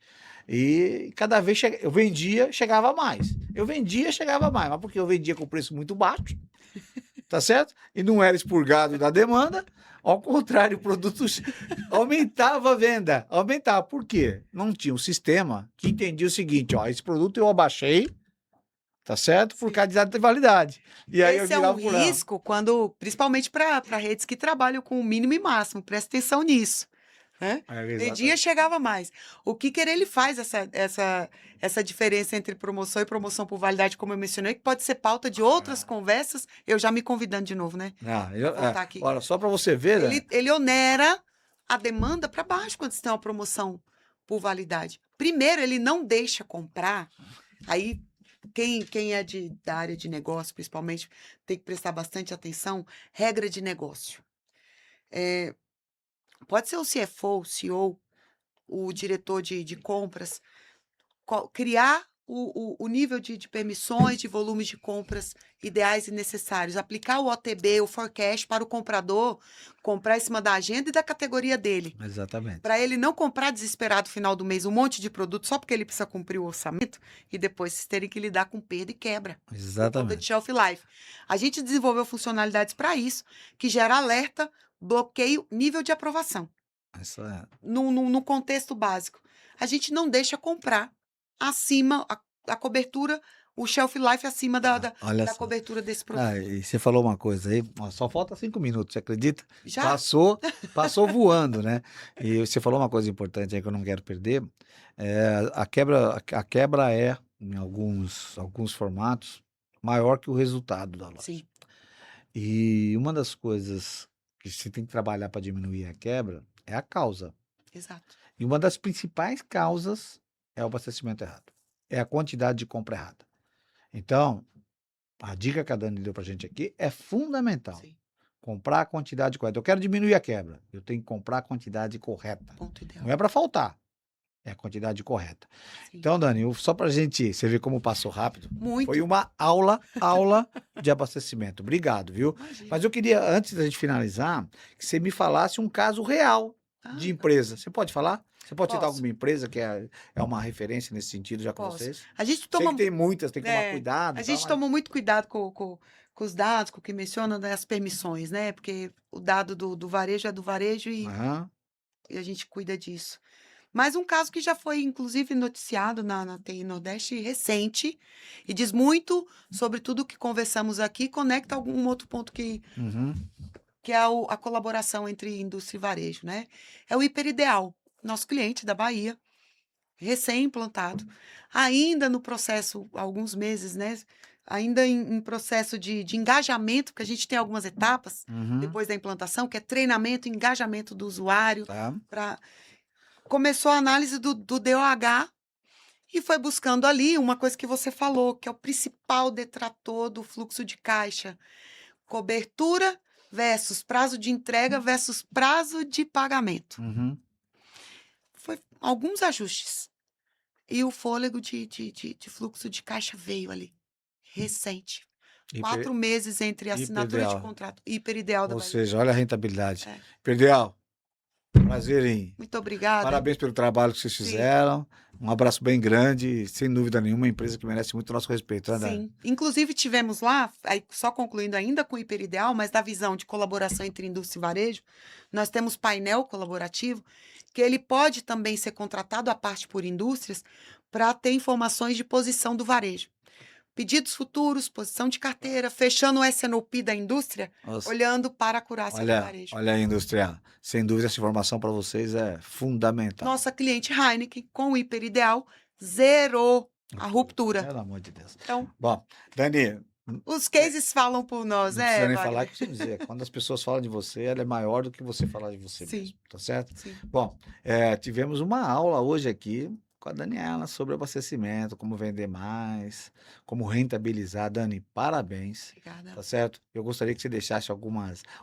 e cada vez eu vendia, chegava mais. Eu vendia, chegava mais, mas porque eu vendia com preço muito baixo, tá certo? E não era expurgado da demanda. Ao contrário, o produto aumentava a venda, aumentava. Por quê? Não tinha um sistema que entendia o seguinte, ó, esse produto eu abaixei, tá certo? Por Sim. causa de data de validade. E aí eu Esse é um virava por lá. risco quando, principalmente para redes que trabalham com o mínimo e máximo, presta atenção nisso. Né? Vendia, chegava mais. O Kicker, ele faz essa diferença entre promoção e promoção por validade, como eu mencionei, que pode ser pauta de outras conversas. Eu já me convidando de novo, né? Não, Voltar aqui. olha, só para você ver, né? Ele onera a demanda para baixo quando você tem uma promoção por validade. Primeiro, ele não deixa comprar. Aí, quem é da área de negócio, principalmente, tem que prestar bastante atenção. Regra de negócio. Pode ser o CFO, o CEO, o diretor de compras, criar o nível de permissões, de volumes de compras ideais e necessários, aplicar o OTB, o forecast, para o comprador comprar em cima da agenda e da categoria dele. Exatamente. Para ele não comprar desesperado no final do mês um monte de produto só porque ele precisa cumprir o orçamento e depois vocês terem que lidar com perda e quebra. Por conta de Exatamente. shelf life. A gente desenvolveu funcionalidades para isso, que gera alerta, bloqueio, nível de aprovação. Isso é. No contexto básico. A gente não deixa comprar acima, a cobertura, o shelf life acima Olha da só. cobertura desse produto. E você falou uma coisa aí, ó, só falta 5 minutos, você acredita? Já? Passou voando, né? E você falou uma coisa importante aí que eu não quero perder. A quebra é, em alguns formatos, maior que o resultado da loja. Sim, E uma das coisas que você tem que trabalhar para diminuir a quebra é a causa. exato. E uma das principais causas é o abastecimento errado. É a quantidade de compra errada. Então, a dica que a Dani deu pra gente aqui é fundamental. Sim, Comprar a quantidade correta. Eu quero diminuir a quebra. Eu tenho que comprar a quantidade correta. ponto ideal. Não é para faltar. É a quantidade correta. Sim. Então, Dani, só pra gente, você ver como passou rápido. Muito. Foi uma aula de abastecimento. Obrigado, viu? Imagina. Mas eu queria, antes da gente finalizar, que você me falasse um caso real de empresa. Você pode falar? Você pode citar Posso. alguma empresa que é uma referência nesse sentido já com Posso. vocês? A gente Sei toma, que tem muitas, tem que tomar cuidado. a e tal, gente mas- toma muito cuidado com os dados, com o que menciona das permissões, né? Porque o dado do varejo é do varejo Aham. e a gente cuida disso. Mas um caso que já foi, inclusive, noticiado na TI Nordeste recente, e diz muito sobre tudo que conversamos aqui, conecta algum outro ponto que Uhum. é a colaboração entre indústria e varejo, né? É o Hiperideal, nosso cliente da Bahia, recém-implantado, ainda no processo, há alguns meses, né? Ainda em processo de engajamento, porque a gente tem algumas etapas Uhum. depois da implantação, que é treinamento e engajamento do usuário. Tá. Começou a análise do DOH E foi buscando ali uma coisa que você falou, que é o principal detrator do fluxo de caixa: cobertura versus prazo de entrega versus prazo de pagamento. Uhum. Foi alguns ajustes. E o fôlego de fluxo de caixa veio ali, recente. Hiper, 4 meses entre hiper assinatura de ideal. contrato. Hiper ideal da Ou Bahia. seja, olha a rentabilidade. É. Hiper ideal. Prazer em. Muito obrigada. Parabéns pelo trabalho que vocês Sim, fizeram. Um abraço bem grande e, sem dúvida nenhuma, uma empresa que merece muito nosso respeito, né, Dani? sim. Inclusive tivemos lá, aí só concluindo ainda com o Hiper Ideal, mas da visão de colaboração entre indústria e varejo, nós temos painel colaborativo, que ele pode também ser contratado à parte por indústrias para ter informações de posição do varejo. Pedidos futuros, posição de carteira, fechando o SNOP da indústria, Nossa, olhando para a acurácia do olha, varejo. olha aí, industrial. Sem dúvida, essa informação para vocês é fundamental. Nossa cliente Heineken, com o Hiper Ideal, zerou a ruptura. Pelo amor de Deus. Então, Bom, Dani, os cases falam por nós, não precisa né, nem falar Wagner? que eu preciso dizer. Quando as pessoas falam de você, ela é maior do que você falar de você Sim, mesmo, tá certo? sim. Bom, tivemos uma aula hoje aqui com a Daniela sobre abastecimento, como vender mais, como rentabilizar. Dani, parabéns, Obrigada. tá certo? Eu gostaria que você deixasse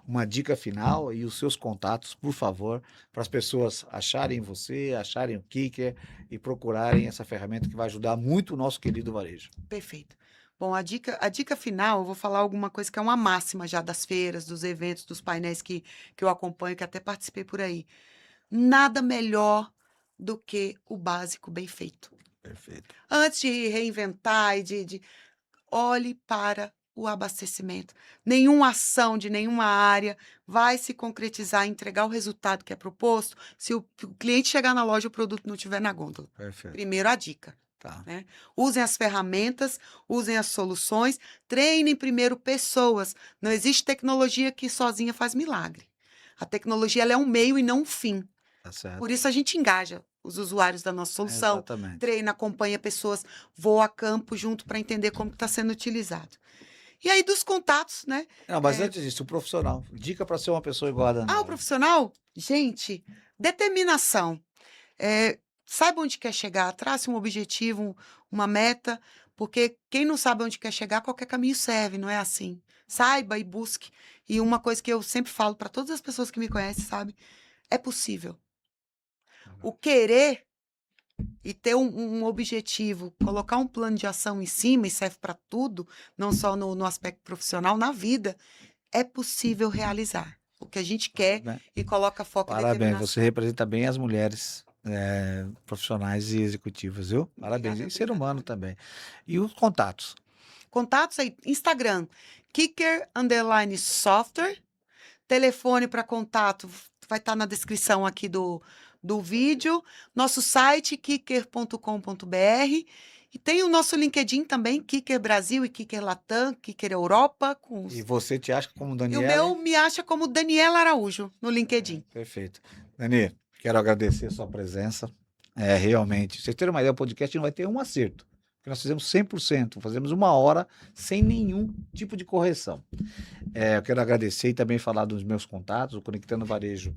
uma dica final e os seus contatos, por favor, para as pessoas acharem você, acharem o Kicker e procurarem essa ferramenta que vai ajudar muito o nosso querido varejo. Perfeito. Bom, a dica final, eu vou falar alguma coisa que é uma máxima já das feiras, dos eventos, dos painéis que eu acompanho, que até participei por aí. Nada melhor do que o básico bem feito. Perfeito. Antes de reinventar e olhe para o abastecimento. Nenhuma ação de nenhuma área vai se concretizar e entregar o resultado que é proposto se o cliente chegar na loja e o produto não estiver na gôndola. Perfeito. Primeiro, a dica. Tá. Né? Usem as ferramentas, usem as soluções, treinem primeiro pessoas. Não existe tecnologia que sozinha faz milagre. A tecnologia ela é um meio e não um fim. Tá certo. Por isso a gente engaja os usuários da nossa solução, Exatamente. treina, acompanha pessoas, voa a campo junto para entender como está sendo utilizado. E aí dos contatos, né? Não, mas antes disso, o profissional. Dica para ser uma pessoa igual a O Daniela. profissional, gente, determinação. Saiba onde quer chegar, trace um objetivo, uma meta, porque quem não sabe onde quer chegar, qualquer caminho serve, não é assim. Saiba e busque. E uma coisa que eu sempre falo para todas as pessoas que me conhecem, sabe? É possível. O querer e ter um objetivo, colocar um plano de ação em cima, e serve para tudo, não só no aspecto profissional, na vida, é possível realizar o que a gente quer Parabéns. e coloca foco e Parabéns, determinação. você representa bem as mulheres profissionais e executivas, viu? Parabéns. Obrigada, E ser obrigada, humano Wagner. também. E os contatos? Contatos aí, Instagram, Kicker_Software. Telefone para contato vai estar na descrição aqui do vídeo. Nosso site, kicker.com.br. E tem o nosso LinkedIn também, Kicker Brasil e Kicker Latam, Kicker Europa. E você te acha como E o Daniela? meu me acha como Daniela Araújo no LinkedIn. Perfeito. Dani, quero agradecer a sua presença. Realmente, vocês terem uma ideia, o podcast não vai ter um acerto. Porque nós fizemos 100%, fazemos 1 hora sem nenhum tipo de correção. Eu quero agradecer e também falar dos meus contatos. O Conectando Varejo,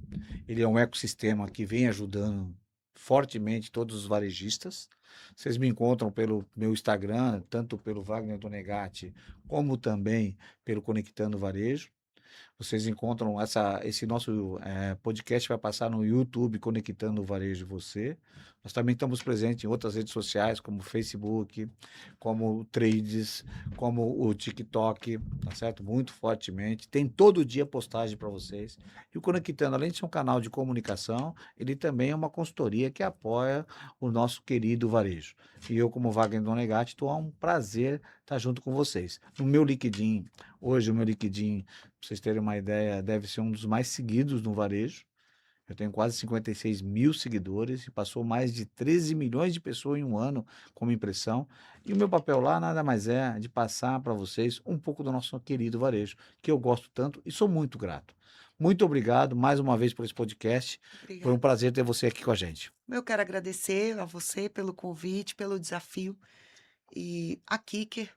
ele é um ecossistema que vem ajudando fortemente todos os varejistas. Vocês me encontram pelo meu Instagram, tanto pelo Wagner Donegatti, como também pelo Conectando Varejo. Vocês encontram esse nosso podcast vai passar no YouTube, Conectando o Varejo Você. Nós também estamos presentes em outras redes sociais, como o Facebook, como o Trades, como o TikTok, tá certo? Muito fortemente. Tem todo dia postagem para vocês. E o Conectando, além de ser um canal de comunicação, ele também é uma consultoria que apoia o nosso querido varejo. E eu, como Wagner Donegatti, estou a um prazer estar junto com vocês. No meu LinkedIn, hoje o meu LinkedIn, para vocês terem uma ideia, deve ser um dos mais seguidos no varejo. Eu tenho quase 56 mil seguidores e passou mais de 13 milhões de pessoas em um ano como impressão. E o meu papel lá nada mais é de passar para vocês um pouco do nosso querido varejo, que eu gosto tanto e sou muito grato. Muito obrigado mais uma vez por esse podcast. Obrigada. Foi um prazer ter você aqui com a gente. Eu quero agradecer a você pelo convite, pelo desafio. E a Kicker,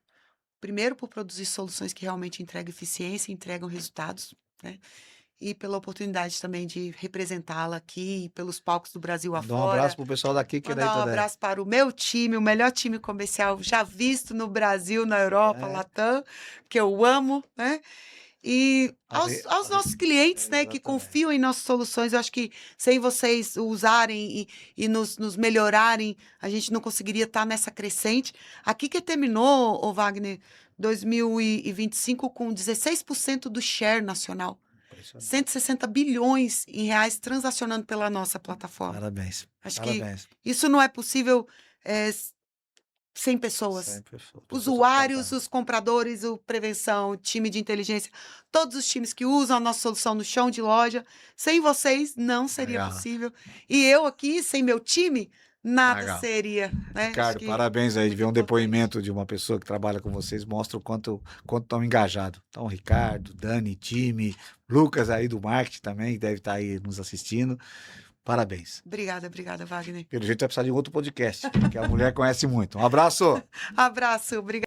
primeiro por produzir soluções que realmente entregam eficiência e entregam resultados, né? e pela oportunidade também de representá-la aqui, pelos palcos do Brasil Dá um afora. abraço pro pessoal daqui que daí Mandar um toda. abraço para o meu time, o melhor time comercial já visto no Brasil, na Europa, É, Latam, que eu amo, né? E a aos, re- aos nossos clientes, né, que Exatamente. confiam em nossas soluções, eu acho que sem vocês usarem e nos melhorarem, a gente não conseguiria estar nessa crescente. Aqui que terminou, o Wagner, 2025 com 16% do share nacional. Impressionante. 160 bilhões em reais transacionando pela nossa plataforma. Parabéns. Acho que Parabéns. isso não é possível sem pessoas. Sempre foi. Pessoas Usuários, trabalhando. os compradores, o prevenção, o time de inteligência, todos os times que usam a nossa solução no chão de loja. Sem vocês, não seria Legal. possível. E eu aqui, sem meu time, nada Legal. seria. Né? Acho Ricardo, que parabéns aí de muito ver um importante. depoimento de uma pessoa que trabalha com vocês, mostra o quanto estão engajados. Então, Ricardo, Dani, time, Lucas aí do marketing também, deve estar aí nos assistindo. Parabéns. Obrigada, Wagner. Pelo jeito vai precisar de outro podcast, que a mulher conhece muito. Um abraço! Abraço, obrigada.